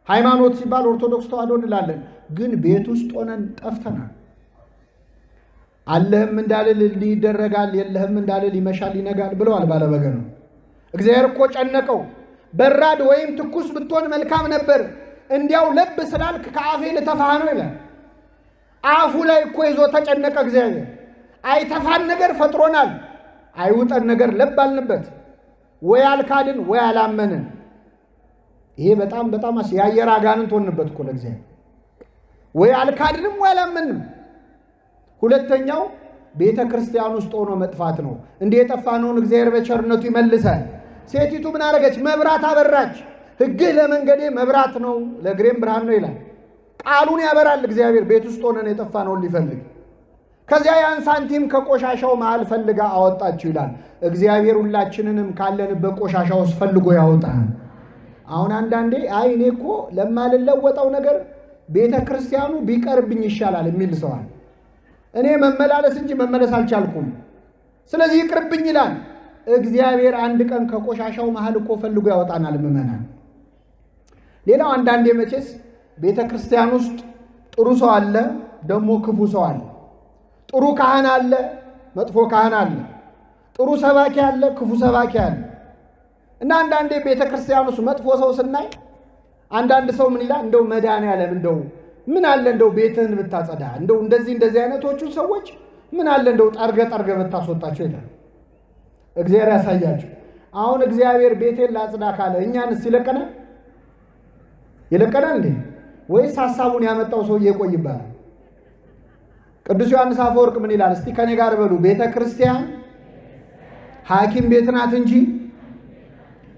ሃይማኖት ሲባል ኦርቶዶክስ ተዋሕዶ እንላለን፣ ግን ቤት ውስጥ ሆነን ጠፍተናል። አለህም እንዳልል ይደረጋል፣ የለህም እንዳልል ይመሻል ይነጋል ብለዋል ባለበገኑ። እግዚአብሔር እኮ ጨነቀው። በራድ ወይም ትኩስ ብትሆን መልካም ነበር፣ እንዲያው ለብ ስላልክ ከአፌ ልተፋህ ነው ይላል። አፉ ላይ እኮ ይዞ ተጨነቀ እግዚአብሔር። አይተፋን ነገር ፈጥሮናል፣ አይውጠን ነገር ለብ አልንበት። ወይ አልካድን ወይ አላመንን። ይሄ በጣም በጣም የአየር አጋንንት ሆንበት እኮ ለእግዚአብሔር። ወይ አልካድንም ወይ አላመንም። ሁለተኛው ቤተ ክርስቲያን ውስጥ ሆኖ መጥፋት ነው። እንዲህ የጠፋነውን እግዚአብሔር በቸርነቱ ይመልሳል። ሴቲቱ ምን አደረገች? መብራት አበራች። ሕግህ ለመንገዴ መብራት ነው ለእግሬም ብርሃን ነው ይላል። ቃሉን ያበራል እግዚአብሔር ቤት ውስጥ ሆነን የጠፋነውን ሊፈልግ። ከዚያ ያን ሳንቲም ከቆሻሻው መሃል ፈልጋ አወጣችሁ ይላል። እግዚአብሔር ሁላችንንም ካለንበት ቆሻሻ ውስጥ ፈልጎ ያወጣል። አሁን አንዳንዴ አይ እኔ እኮ ለማልለወጠው ነገር ቤተ ክርስቲያኑ ቢቀርብኝ ይሻላል የሚል ሰዋል። እኔ መመላለስ እንጂ መመለስ አልቻልኩም፣ ስለዚህ ይቅርብኝ ይላል። እግዚአብሔር አንድ ቀን ከቆሻሻው መሃል እኮ ፈልጎ ያወጣናል ምእመናን። ሌላው አንዳንዴ መቼስ ቤተ ክርስቲያን ውስጥ ጥሩ ሰው አለ፣ ደግሞ ክፉ ሰው አለ። ጥሩ ካህን አለ፣ መጥፎ ካህን አለ። ጥሩ ሰባኪ አለ፣ ክፉ ሰባኪ አለ። እና አንዳንዴ ቤተ ክርስቲያን ውስጥ መጥፎ ሰው ስናይ አንዳንድ ሰው ምን ይላል? እንደው መድኃኔዓለም እንደው ምን አለ እንደው ቤትህን ብታጸዳ፣ እንደው እንደዚህ አይነቶቹ ሰዎች ምን አለ እንደው ጠርገ ብታስወጣቸው ይላል። እግዚአብሔር ያሳያችሁ። አሁን እግዚአብሔር ቤቴን ላጽዳ ካለ እኛንስ ይለቀናል? ይለቀናል እንዴ? ወይስ ሐሳቡን ያመጣው ሰው ይቆይባል? ቅዱስ ዮሐንስ አፈወርቅ ምን ይላል? እስቲ ከኔ ጋር በሉ። ቤተ ክርስቲያን ሐኪም ቤት ናት እንጂ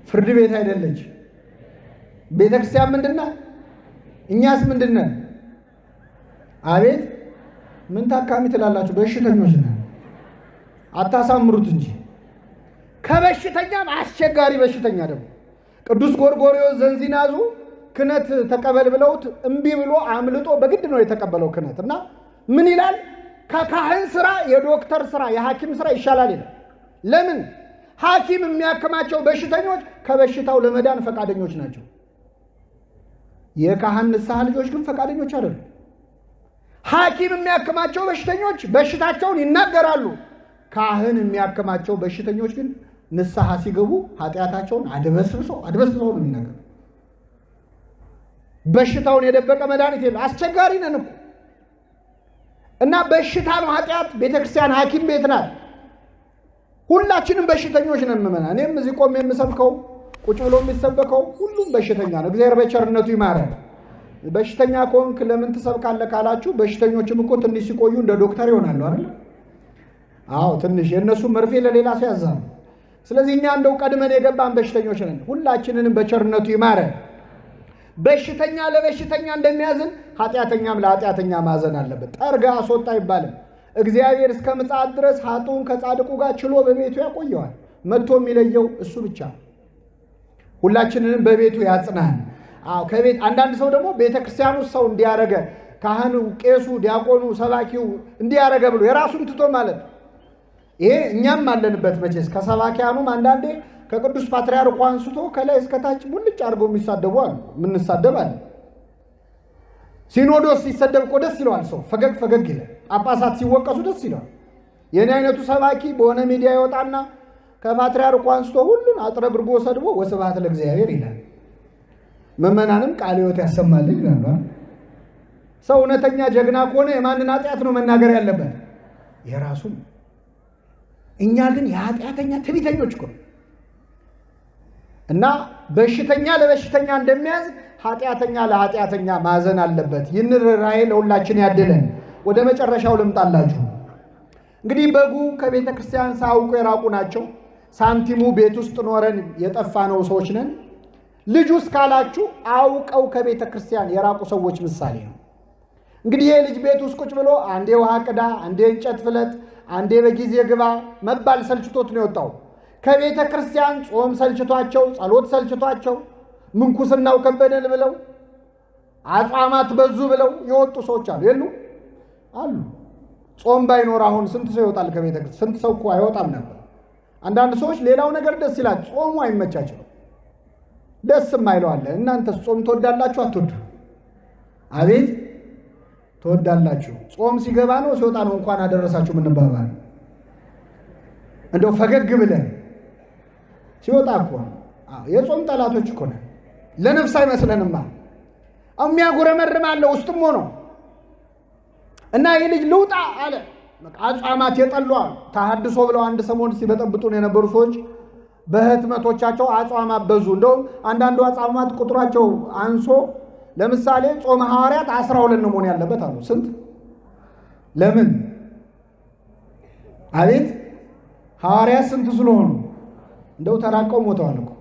ፍርድ ቤት አይደለች። ቤተ ክርስቲያን ምንድነው? እኛስ ምንድነው? አቤት ምን ታካሚ ትላላችሁ? በሽተኞች ነን። አታሳምሩት እንጂ ከበሽተኛም አስቸጋሪ በሽተኛ ደግሞ ቅዱስ ጎርጎርዮስ ዘንዚናዙ ክህነት ተቀበል ብለውት እምቢ ብሎ አምልጦ በግድ ነው የተቀበለው ክህነት። እና ምን ይላል? ከካህን ስራ የዶክተር ስራ የሐኪም ስራ ይሻላል ይላል። ለምን? ሐኪም የሚያክማቸው በሽተኞች ከበሽታው ለመዳን ፈቃደኞች ናቸው። የካህን ንስሐ ልጆች ግን ፈቃደኞች አይደሉም። ሐኪም የሚያክማቸው በሽተኞች በሽታቸውን ይናገራሉ። ካህን የሚያክማቸው በሽተኞች ግን ንስሐ ሲገቡ ኃጢአታቸውን አድበስብሰው ነው የሚናገሩ። በሽታውን የደበቀ መድኃኒት የለም። አስቸጋሪ ነን እኮ። እና በሽታ ነው ኃጢአት። ቤተክርስቲያን ሐኪም ቤት ናት። ሁላችንም በሽተኞች ነን ምእመናን። እኔም እዚህ ቆሜ የምሰብከው ቁጭ ብሎ የሚሰበከው ሁሉም በሽተኛ ነው። እግዚአብሔር በቸርነቱ ይማረን። በሽተኛ ከሆንክ ለምን ትሰብካለህ ካላችሁ፣ በሽተኞችም እኮ ትንሽ ሲቆዩ እንደ ዶክተር ይሆናሉ አይደል? አዎ ትንሽ የእነሱ መርፌ ለሌላ ሰው ያዛሉ። ስለዚህ እኛ እንደው ቀድመን የገባን በሽተኞች ነን። ሁላችንንም በቸርነቱ ይማረን። በሽተኛ ለበሽተኛ እንደሚያዝን ኃጢአተኛም ለኃጢአተኛ ማዘን አለበት። ጠርጋ አስወጣ አይባልም። እግዚአብሔር እስከ ምጽአት ድረስ ኃጥኡን ከጻድቁ ጋር ችሎ በቤቱ ያቆየዋል። መጥቶ የሚለየው እሱ ብቻ። ሁላችንንም በቤቱ ያጽናን። ከቤት አንዳንድ ሰው ደግሞ ቤተ ክርስቲያን ውስጥ ሰው እንዲያረገ ካህኑ፣ ቄሱ፣ ዲያቆኑ፣ ሰባኪው እንዲያረገ ብሎ የራሱን ትቶ ማለት ይሄ እኛም አለንበት መቼስ። ከሰባኪያኑም አንዳንዴ ከቅዱስ ፓትርያርኩ አንስቶ ከላይ እስከታች ሙልጭ አድርገው የሚሳደቡ አሉ። የምንሳደባለን። ሲኖዶስ ሲሰደብ እኮ ደስ ይለዋል። ሰው ፈገግ ይላል። ጳጳሳት ሲወቀሱ ደስ ይለዋል። የኔ አይነቱ ሰባኪ በሆነ ሚዲያ ይወጣና ከፓትርያርኩ አንስቶ ሁሉን አጥረግርጎ ሰድቦ ወስብሐት ለእግዚአብሔር ይላል። ምእመናንም ቃለ ሕይወት ያሰማልኝ ይላል። ሰው እውነተኛ ጀግና ከሆነ የማንን ኃጢአት ነው መናገር ያለበት? የራሱን። እኛ ግን የኃጢአተኛ ትዕቢተኞች እኮ እና በሽተኛ ለበሽተኛ እንደሚያዝ ኃጢአተኛ ለኃጢአተኛ ማዘን አለበት። ይህን ራእይ ለሁላችን ያድለን። ወደ መጨረሻው ልምጣላችሁ። እንግዲህ በጉ ከቤተ ክርስቲያን ሳያውቁ የራቁ ናቸው። ሳንቲሙ ቤት ውስጥ ኖረን የጠፋነው ሰዎች ነን። ልጁ እስካላችሁ አውቀው ከቤተ ክርስቲያን የራቁ ሰዎች ምሳሌ ነው። እንግዲህ ይህ ልጅ ቤት ውስጥ ቁጭ ብሎ አንዴ ውሃ ቅዳ፣ አንዴ እንጨት ፍለጥ፣ አንዴ በጊዜ ግባ መባል ሰልችቶት ነው የወጣው። ከቤተ ክርስቲያን ጾም ሰልችቷቸው፣ ጸሎት ሰልችቷቸው፣ ምንኩስናው ከበደን ብለው፣ አጽዋማት በዙ ብለው የወጡ ሰዎች አሉ። የሉ አሉ። ጾም ባይኖር አሁን ስንት ሰው ይወጣል ከቤተ ክርስቲያን? ስንት ሰው እኮ አይወጣም ነበር። አንዳንድ ሰዎች ሌላው ነገር ደስ ይላል፣ ጾሙ አይመቻቸው። ደስ የማይለው አለ። እናንተስ ጾም ትወዳላችሁ አትወዱ? አቤት ትወዳላችሁ። ጾም ሲገባ ነው ሲወጣ ነው እንኳን አደረሳችሁ ምንባባል? እንደው ፈገግ ብለን ሲወጣ እኮ የጾም ጠላቶች እኮ ነን። ለነፍስ አይመስለንማ። የሚያጉረመርም አለ ውስጥም ሆኖ እና ይህ ልጅ ልውጣ አለ። አጽዋማት የጠሏል ተሐድሶ ብለው አንድ ሰሞን ሲበጠብጡን የነበሩ ሰዎች በህትመቶቻቸው አጽዋማት በዙ። እንደውም አንዳንዱ አጽዋማት ቁጥራቸው አንሶ ለምሳሌ ጾመ ሐዋርያት 12 ነው መሆን ያለበት አሉ። ስንት? ለምን? አቤት ሐዋርያት ስንት ስለሆኑ እንደው ተራቀው ሞተዋል እኮ።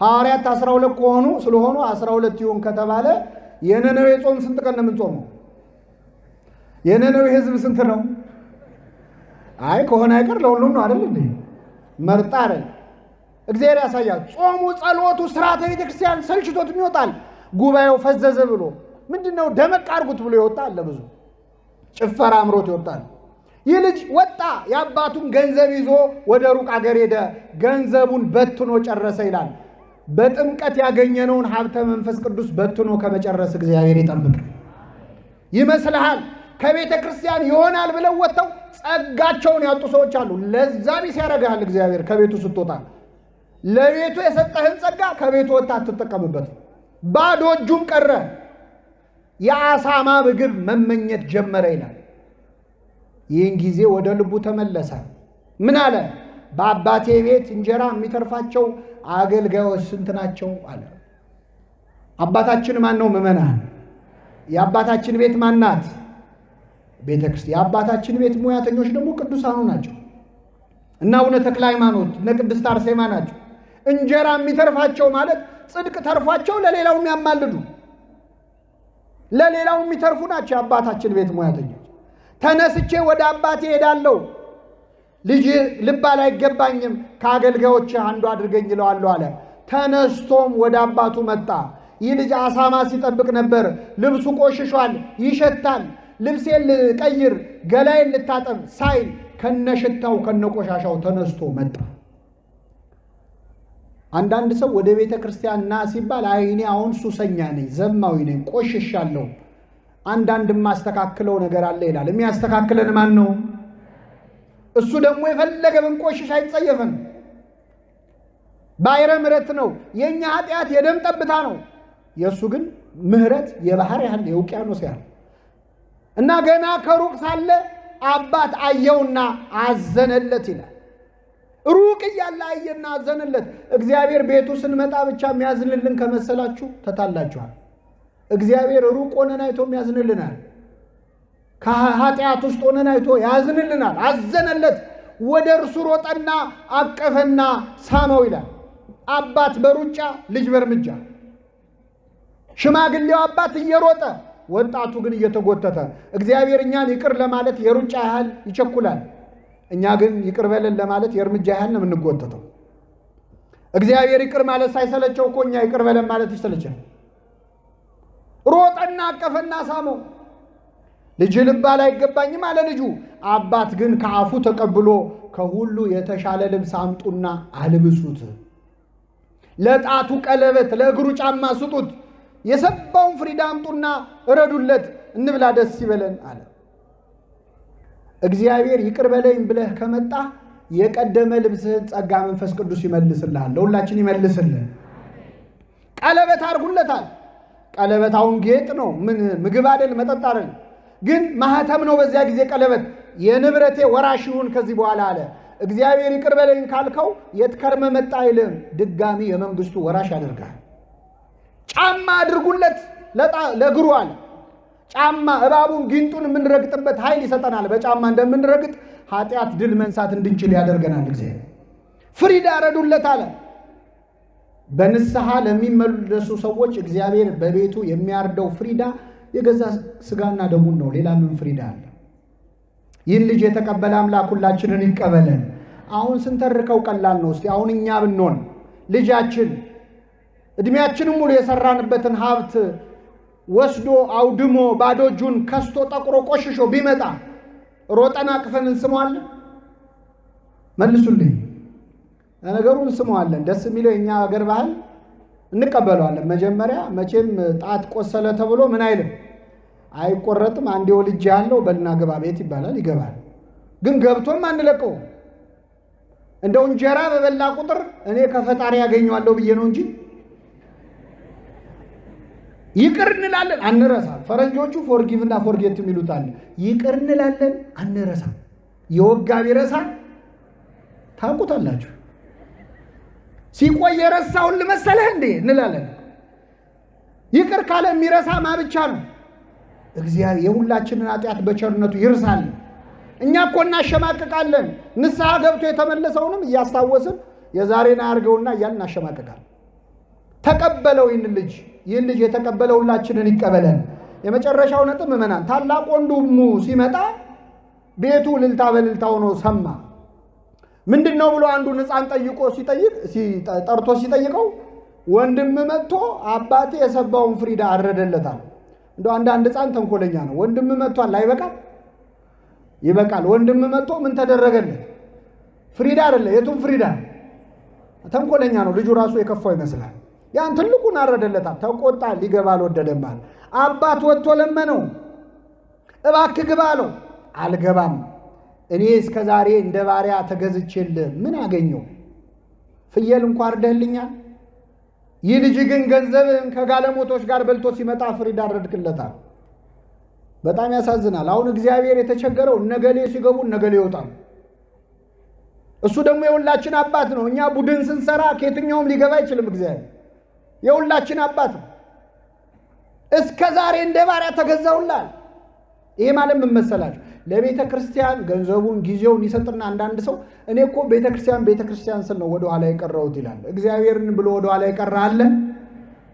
ሐዋርያት 12 ከሆኑ ስለሆኑ 12 ይሁን ከተባለ የነነዌ ጾም ስንት ቀን ነው የምንጾመው? የነነዌ ህዝብ ስንት ነው? አይ ከሆነ አይቀር ለሁሉም ነው አይደል እንዴ? መርጣ አይደል? እግዚአብሔር ያሳያል። ጾሙ፣ ጸሎቱ፣ ስርዓተ ቤተክርስቲያን ሰልችቶት ይወጣል። ጉባኤው ፈዘዘ ብሎ ምንድነው ደመቅ አድርጉት ብሎ ይወጣል። ለብዙ ጭፈራ አምሮት ይወጣል። ይህ ልጅ ወጣ፣ የአባቱን ገንዘብ ይዞ ወደ ሩቅ አገር ሄደ። ገንዘቡን በትኖ ጨረሰ ይላል። በጥምቀት ያገኘነውን ሀብተ መንፈስ ቅዱስ በትኖ ከመጨረስ እግዚአብሔር ይጠብቅ። ይመስልሃል ከቤተ ክርስቲያን ይሆናል ብለው ወጥተው ጸጋቸውን ያጡ ሰዎች አሉ። ለዛ ቢስ ያደርግሃል እግዚአብሔር ከቤቱ ስትወጣ። ለቤቱ የሰጠህን ጸጋ ከቤቱ ወጥታ አትጠቀምበት። ባዶ እጁን ቀረ። የአሳማ ምግብ መመኘት ጀመረ ይላል። ይህን ጊዜ ወደ ልቡ ተመለሰ። ምን አለ? በአባቴ ቤት እንጀራ የሚተርፋቸው አገልጋዮች ስንት ናቸው አለ። አባታችን ማን ነው? ምእመናን፣ የአባታችን ቤት ማን ናት? ቤተ ክርስቲያን። የአባታችን ቤት ሙያተኞች ደግሞ ቅዱሳኑ ናቸው እና አቡነ ተክለ ሃይማኖት እነ ቅድስት አርሴማ ናቸው። እንጀራ የሚተርፋቸው ማለት ጽድቅ ተርፏቸው ለሌላው የሚያማልዱ ለሌላው የሚተርፉ ናቸው የአባታችን ቤት ሙያተኞች። ተነስቼ ወደ አባቴ ሄዳለሁ፣ ልጅ ልባል አይገባኝም፣ ከአገልጋዮች አንዱ አድርገኝ ይለዋለሁ አለ። ተነስቶም ወደ አባቱ መጣ። ይህ ልጅ አሳማ ሲጠብቅ ነበር። ልብሱ ቆሽሿል፣ ይሸታል። ልብሴን ልቀይር፣ ገላዬን ልታጠብ ሳይል ከነሽታው ከነቆሻሻው ተነስቶ መጣ። አንዳንድ ሰው ወደ ቤተ ክርስቲያን ና ሲባል አይ እኔ አሁን ሱሰኛ ነኝ፣ ዘማዊ ነኝ፣ ቆሽሻለሁ፣ አንዳንድ የማስተካክለው ነገር አለ ይላል። የሚያስተካክለን ማን ነው? እሱ ደግሞ የፈለገ ብንቆሽሽ አይጸየፈን። ባሕረ ምሕረት ነው። የኛ ኃጢአት የደም ጠብታ ነው። የእሱ ግን ምሕረት የባህር ያህል የውቅያኖስ ያህል እና ገና ከሩቅ ሳለ አባት አየውና አዘነለት ይላል። ሩቅ እያለ አየና አዘነለት። እግዚአብሔር ቤቱ ስንመጣ ብቻ የሚያዝንልን ከመሰላችሁ ተታላችኋል። እግዚአብሔር ሩቅ ሆነን አይቶ የሚያዝንልናል። ከኃጢአት ውስጥ ሆነን አይቶ ያዝንልናል። አዘነለት። ወደ እርሱ ሮጠና አቀፈና ሳመው ይላል። አባት በሩጫ ልጅ በእርምጃ። ሽማግሌው አባት እየሮጠ ወጣቱ ግን እየተጎተተ። እግዚአብሔር እኛን ይቅር ለማለት የሩጫ ያህል ይቸኩላል። እኛ ግን ይቅር በለን ለማለት የእርምጃ ያህል ነው የምንጎተተው። እግዚአብሔር ይቅር ማለት ሳይሰለቸው እኮ እኛ ይቅር በለን ማለት ይሰለቻል። ሮጠና አቀፈና ሳመው። ልጅ ልባል አይገባኝም አለ ልጁ። አባት ግን ከአፉ ተቀብሎ ከሁሉ የተሻለ ልብስ አምጡና አልብሱት፣ ለጣቱ ቀለበት፣ ለእግሩ ጫማ ስጡት፣ የሰባውን ፍሪዳ አምጡና እረዱለት፣ እንብላ ደስ ይበለን አለ። እግዚአብሔር ይቅር በለኝ ብለህ ከመጣ የቀደመ ልብስህን ጸጋ መንፈስ ቅዱስ ይመልስልሃል። ለሁላችን ይመልስልን። ቀለበት አድርጉለታል። ቀለበታውን ጌጥ ነው። ምን ምግብ አይደል፣ መጠጥ አይደል፣ ግን ማህተም ነው። በዚያ ጊዜ ቀለበት የንብረቴ ወራሽ ይሁን ከዚህ በኋላ አለ። እግዚአብሔር ይቅር በለኝ ካልከው የት ከርመ መጣ አይልም፣ ድጋሚ የመንግስቱ ወራሽ ያደርጋል። ጫማ አድርጉለት ለእግሩ አለ። ጫማ እባቡን ጊንጡን የምንረግጥበት ኃይል ይሰጠናል። በጫማ እንደምንረግጥ ኃጢአት ድል መንሳት እንድንችል ያደርገናል። እግዚአብሔር ፍሪዳ ረዱለት አለ። በንስሐ ለሚመለሱ ሰዎች እግዚአብሔር በቤቱ የሚያርደው ፍሪዳ የገዛ ስጋና ደሙን ነው። ሌላ ምን ፍሪዳ አለ? ይህን ልጅ የተቀበለ አምላክ ሁላችንን ይቀበለን። አሁን ስንተርከው ቀላል ነው። እስቲ አሁን እኛ ብንሆን ልጃችን እድሜያችንን ሙሉ የሰራንበትን ሀብት ወስዶ አውድሞ ባዶ እጁን ከስቶ ጠቁሮ ቆሽሾ ቢመጣ ሮጠን አቅፈን እንስመዋለን? መልሱልኝ። ነገሩ እንስመዋለን። ደስ የሚለው የኛ ሀገር ባህል እንቀበለዋለን። መጀመሪያ መቼም ጣት ቆሰለ ተብሎ ምን አይልም፣ አይቆረጥም። አንዴ ወልጅ ያለው በልና ገባ ቤት ይባላል። ይገባል። ግን ገብቶም አንለቀው። እንደው እንጀራ በበላ ቁጥር እኔ ከፈጣሪ ያገኘዋለሁ ብዬ ነው እንጂ ይቅር እንላለን አንረሳም። ፈረንጆቹ ፎርጊቭ እና ፎርጌት የሚሉታል። ይቅር እንላለን አንረሳም። የወጋ ቢረሳ ታውቁታላችሁ። ሲቆይ የረሳውን ልመሰለህ እንዴ እንላለን። ይቅር ካለ የሚረሳ ማ ብቻ ነው? እግዚአብሔር የሁላችንን ኃጢአት በቸርነቱ ይርሳል። እኛ እኮ እናሸማቅቃለን። ንስሐ ገብቶ የተመለሰውንም እያስታወስን የዛሬን አያርገውና እያልን እናሸማቅቃለን። ተቀበለው። ይህን ልጅ የተቀበለው ሁላችንን ይቀበለን። የመጨረሻው ነጥብ ምዕመናን፣ ታላቅ ወንድሙ ሲመጣ ቤቱ እልልታ በእልልታ ሆኖ ሰማ። ምንድነው ብሎ አንዱን ሕፃን ጠርቶ ሲጠይቀው ወንድም መጥቶ አባቴ የሰባውን ፍሪዳ አረደለታል። እንደው አንዳንድ ሕፃን ተንኮለኛ ነው። ወንድም መጥቷል አይበቃም? ይበቃል። ወንድም መጥቶ ምን ተደረገለት? ፍሪዳ አይደለ? የቱም ፍሪዳ? ተንኮለኛ ነው። ልጁ ራሱ የከፋው ይመስላል። ያን ትልቁን አረደለታል። ተቆጣ። ሊገባ አልወደደም። አባት ወጥቶ ለመነው፣ እባክህ ግባ አለው። አልገባም፣ እኔ እስከ ዛሬ እንደ ባሪያ ተገዝቼልህ ምን አገኘው? ፍየል እንኳን አርደህልኛል። ይህ ልጅ ግን ገንዘብን ከጋለሞቶች ጋር በልቶ ሲመጣ ፍሪዳ አረድክለታል። በጣም ያሳዝናል። አሁን እግዚአብሔር የተቸገረው እነገሌ ሲገቡ እነገሌ ይወጣሉ። እሱ ደግሞ የሁላችን አባት ነው። እኛ ቡድን ስንሰራ ከየትኛውም ሊገባ አይችልም። እግዚአብሔር የሁላችን አባት ነው። እስከ ዛሬ እንደ ባሪያ ተገዛውላል። ይሄ ማለት ምን መሰላችሁ? ለቤተ ክርስቲያን ገንዘቡን ጊዜውን ይሰጥና አንዳንድ ሰው እኔ እኮ ቤተ ክርስቲያን ስል ነው ወደ ኋላ የቀረሁት ይላል። እግዚአብሔርን ብሎ ወደ ኋላ የቀረ አለ?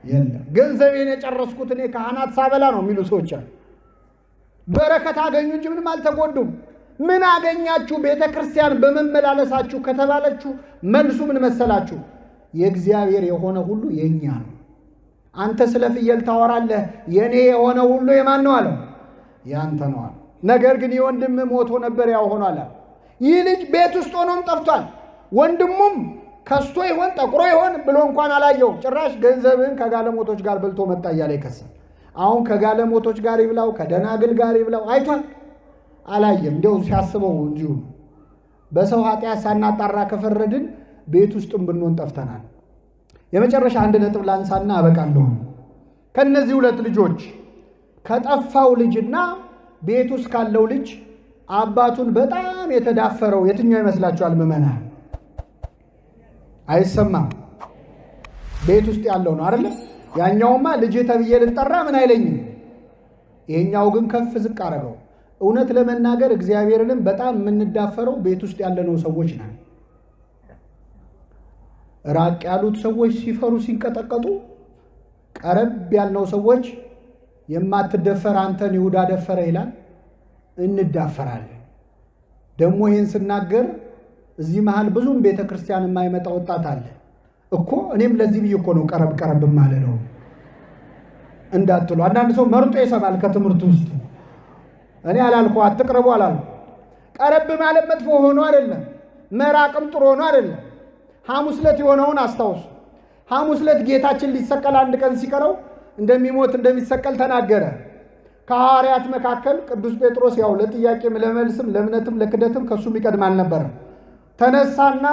የለም። ገንዘቤን የጨረስኩት እኔ ካህናት ሳበላ ነው የሚሉ ሰዎች አሉ። በረከት አገኙ እንጂ ምንም አልተጎዱም። ምን አገኛችሁ ቤተ ክርስቲያን በመመላለሳችሁ ከተባለችሁ መልሱ ምን መሰላችሁ? የእግዚአብሔር የሆነ ሁሉ የኛ ነው። አንተ ስለ ፍየል ታወራለህ፣ የኔ የሆነ ሁሉ የማን ነው አለ? ያንተ ነው አለ። ነገር ግን የወንድም ሞቶ ነበር ያው ሆኗል። ይህ ልጅ ቤት ውስጥ ሆኖም ጠፍቷል። ወንድሙም ከስቶ ይሆን ጠቁሮ ይሆን ብሎ እንኳን አላየው። ጭራሽ ገንዘብን ከጋለሞቶች ጋር በልቶ መጣ እያለ ይከሳል። አሁን ከጋለሞቶች ጋር ይብላው ከደናግል ጋር ይብላው አይቷል? አላየም። እንደው ሲያስበው እንዲሁ በሰው ኃጢአት ሳናጣራ ከፈረድን ቤት ውስጥም ብንሆን ጠፍተናል። የመጨረሻ አንድ ነጥብ ላንሳና አበቃለሁ። ከነዚህ ሁለት ልጆች ከጠፋው ልጅና ቤት ውስጥ ካለው ልጅ አባቱን በጣም የተዳፈረው የትኛው ይመስላችኋል ምዕመናን? አይሰማም። ቤት ውስጥ ያለው ነው አይደል? ያኛውማ ልጅ ተብዬ ልጠራ ምን አይለኝም። ይሄኛው ግን ከፍ ዝቅ አረገው። እውነት ለመናገር እግዚአብሔርንም በጣም የምንዳፈረው ቤት ውስጥ ያለነው ሰዎች ነን። ራቅ ያሉት ሰዎች ሲፈሩ ሲንቀጠቀጡ፣ ቀረብ ያልነው ሰዎች የማትደፈር አንተን ይሁዳ ደፈረ ይላል። እንዳፈራለን። ደግሞ ይህን ስናገር እዚህ መሃል ብዙም ቤተ ክርስቲያን የማይመጣ ወጣት አለ እኮ። እኔም ለዚህ ብዬ እኮ ነው ቀረብ ማለት ነው እንዳትሉ። አንዳንድ ሰው መርጦ ይሰማል ከትምህርት ውስጥ። እኔ አላልኩ አትቅረቡ አላልኩ። ቀረብ ማለት መጥፎ ሆኖ አይደለም፣ መራቅም ጥሩ ሆኖ አይደለም። ሐሙስ ዕለት የሆነውን አስታውሱ። ሐሙስ ዕለት ጌታችን ሊሰቀል አንድ ቀን ሲቀረው እንደሚሞት እንደሚሰቀል ተናገረ። ከሐዋርያት መካከል ቅዱስ ጴጥሮስ ያው ለጥያቄም ለመልስም ለእምነትም ለክደትም ከሱ የሚቀድም አልነበረም። ተነሳና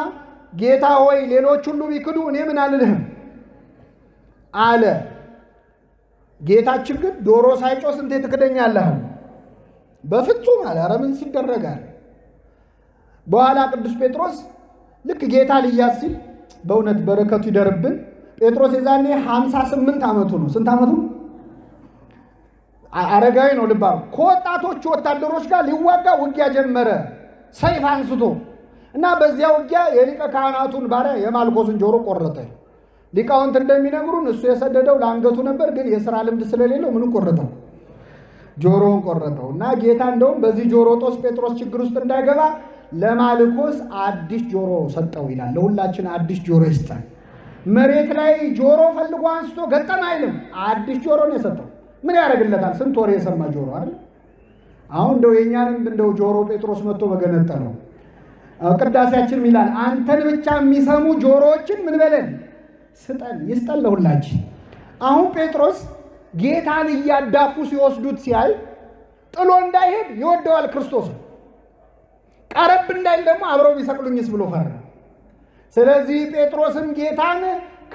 ጌታ ሆይ ሌሎች ሁሉ ቢክዱ እኔ ምን አልልህም አለ። ጌታችን ግን ዶሮ ሳይጮህ ስንቴ ትክደኛለህ? በፍጹም አለ። ኧረ ምን ሲደረጋል? በኋላ ቅዱስ ጴጥሮስ ልክ ጌታ ሊያዝ ሲል በእውነት በረከቱ ይደርብን። ጴጥሮስ የዛኔ 58 ዓመቱ ነው። ስንት ዓመቱ? አረጋዊ ነው። ልባ ከወጣቶቹ ወታደሮች ጋር ሊዋጋ ውጊያ ጀመረ፣ ሰይፍ አንስቶ እና በዚያ ውጊያ የሊቀ ካህናቱን ባሪያ የማልኮስን ጆሮ ቆረጠ። ሊቃውንት እንደሚነግሩን እሱ የሰደደው ለአንገቱ ነበር፣ ግን የሥራ ልምድ ስለሌለው ምን ቆረጠው? ጆሮውን ቆረጠው። እና ጌታ እንደውም በዚህ ጆሮ ጦስ ጴጥሮስ ችግር ውስጥ እንዳይገባ ለማልኮስ አዲስ ጆሮ ሰጠው ይላል። ለሁላችን አዲስ ጆሮ ይስጠን። መሬት ላይ ጆሮ ፈልጎ አንስቶ ገጠም አይልም። አዲስ ጆሮ ነው የሰጠው። ምን ያደርግለታል? ስንት ወሬ የሰማ ጆሮ አይደል? አሁን እንደው የኛንም እንደው ጆሮ ጴጥሮስ መጥቶ በገነጠለው። ቅዳሴያችን ይላል አንተን ብቻ የሚሰሙ ጆሮዎችን ምን በለን ስጠን፣ ይስጠን ለሁላችን። አሁን ጴጥሮስ ጌታን እያዳፉ ሲወስዱት ሲያይ ጥሎ እንዳይሄድ ይወደዋል ክርስቶስ። ቀረብ እንዳይል ደግሞ አብረው ቢሰቅሉኝስ ብሎ ፈራ። ስለዚህ ጴጥሮስም ጌታን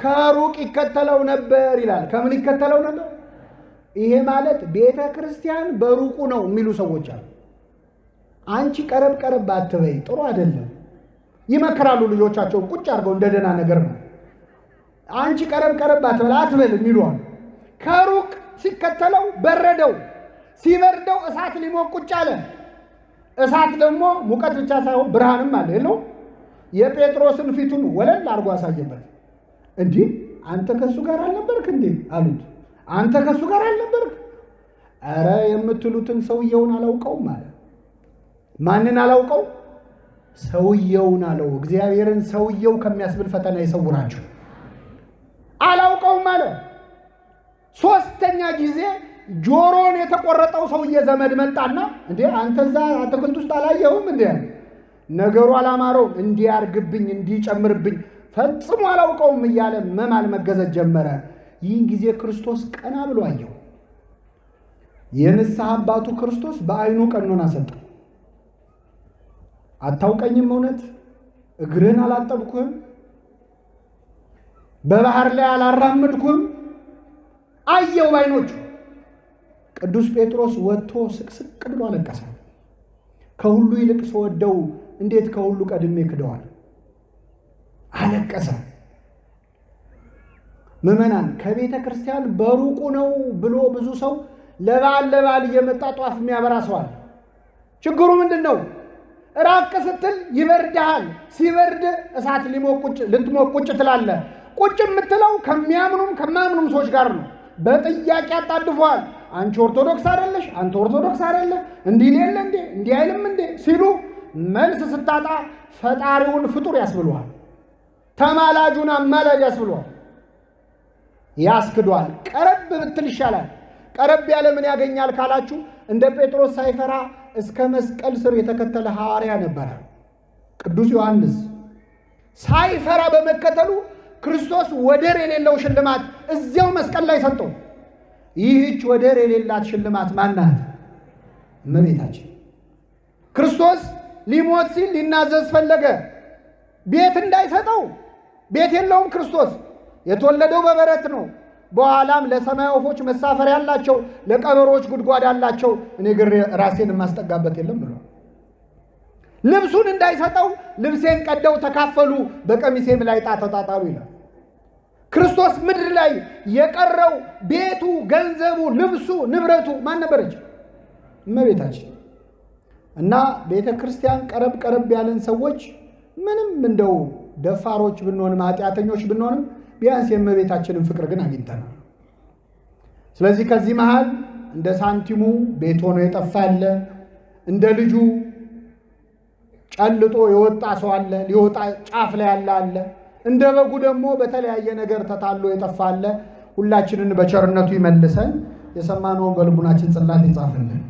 ከሩቅ ይከተለው ነበር ይላል። ከምን ይከተለው ነበር? ይሄ ማለት ቤተ ክርስቲያን በሩቁ ነው የሚሉ ሰዎች አሉ። አንቺ ቀረብ አትበይ፣ ጥሩ አይደለም። ይመክራሉ ልጆቻቸውን ቁጭ አድርገው እንደ ደህና ነገር ነው። አንቺ ቀረብ አትበል የሚሉ አሉ። ከሩቅ ሲከተለው በረደው። ሲበርደው እሳት ሊሞቅ ቁጭ አለ። እሳት ደግሞ ሙቀት ብቻ ሳይሆን ብርሃንም አለ የለው። የጴጥሮስን ፊቱን ወለል አድርጎ አሳየበት። እንዲህ አንተ ከሱ ጋር አልነበርክ እንዴ አሉት። አንተ ከሱ ጋር አልነበርክ? ኧረ የምትሉትን ሰውየውን አላውቀውም አለ። ማንን አላውቀው? ሰውየውን አለው። እግዚአብሔርን ሰውየው ከሚያስብል ፈተና ይሰውራችሁ። አላውቀውም አለ። ሶስተኛ ጊዜ ጆሮን የተቆረጠው ሰውዬ ዘመድ መጣና እንዴ አንተ እዛ አትክልት ውስጥ አላየሁም እንዴ? ነገሩ አላማረውም። እንዲያርግብኝ እንዲጨምርብኝ ፈጽሞ አላውቀውም እያለ መማል መገዘት ጀመረ። ይህን ጊዜ ክርስቶስ ቀና ብሎ አየው። የንስሐ አባቱ ክርስቶስ በዓይኑ ቀኖና ሰጠው። አታውቀኝም? እውነት እግርህን አላጠብኩህም? በባህር ላይ አላራመድኩህም? አየው ባይኖቹ። ቅዱስ ጴጥሮስ ወጥቶ ስቅስቅ ብሎ አለቀሰ። ከሁሉ ይልቅ ስወደው እንዴት ከሁሉ ቀድሜ ክደዋል? አለቀሰ። ምዕመናን ከቤተ ክርስቲያን በሩቁ ነው ብሎ ብዙ ሰው ለበዓል እየመጣ ጧፍ የሚያበራ ሰው አለ። ችግሩ ምንድን ነው? ራቅ ስትል ይበርድሃል። ሲበርድ እሳት ልትሞቅ ቁጭ ትላለህ። ቁጭ የምትለው ከሚያምኑም ከማያምኑም ሰዎች ጋር ነው። በጥያቄ አጣድፈዋል። አንቺ ኦርቶዶክስ አይደለሽ፣ አንተ ኦርቶዶክስ አይደለህ፣ እንዲህ ሌለ እንዴ እንዲህ አይልም እንዴ ሲሉ መልስ ስታጣ ፈጣሪውን ፍጡር ያስብሏል። ተማላጁን አማላጅ ያስብሏል። ያስክዷል። ቀረብ ብትል ይሻላል። ቀረብ ያለ ምን ያገኛል ካላችሁ እንደ ጴጥሮስ ሳይፈራ እስከ መስቀል ስር የተከተለ ሐዋርያ ነበረ ቅዱስ ዮሐንስ። ሳይፈራ በመከተሉ ክርስቶስ ወደር የሌለው ሽልማት እዚያው መስቀል ላይ ሰጠው። ይህች ወደር የሌላት ሽልማት ማናት? እመቤታችን። ክርስቶስ ሊሞት ሲል ሊናዘዝ ፈለገ። ቤት እንዳይሰጠው፣ ቤት የለውም ክርስቶስ። የተወለደው በበረት ነው። በኋላም ለሰማይ ወፎች መሳፈሪያ ያላቸው፣ ለቀበሮች ጉድጓድ አላቸው፣ እኔ ግን ራሴን የማስጠጋበት የለም ብሎ ልብሱን እንዳይሰጠው ልብሴን ቀደው ተካፈሉ፣ በቀሚሴም ላይ ዕጣ ተጣጣሉ ይላል። ክርስቶስ ምድር ላይ የቀረው ቤቱ፣ ገንዘቡ፣ ልብሱ፣ ንብረቱ ማን ነበረች? እመቤታችን። እና ቤተ ክርስቲያን ቀረብ ያለን ሰዎች ምንም እንደው ደፋሮች ብንሆንም ኃጢአተኞች ብንሆንም ቢያንስ የእመቤታችንን ፍቅር ግን አግኝተናል። ስለዚህ ከዚህ መሃል እንደ ሳንቲሙ ቤት ሆኖ የጠፋ አለ፣ እንደ ልጁ ጨልጦ የወጣ ሰው አለ፣ ሊወጣ ጫፍ ላይ ያለ አለ፣ እንደ በጉ ደግሞ በተለያየ ነገር ተታሎ የጠፋ አለ። ሁላችንን በቸርነቱ ይመልሰን፣ የሰማነውን በልቡናችን ጽላት ይጻፍልን።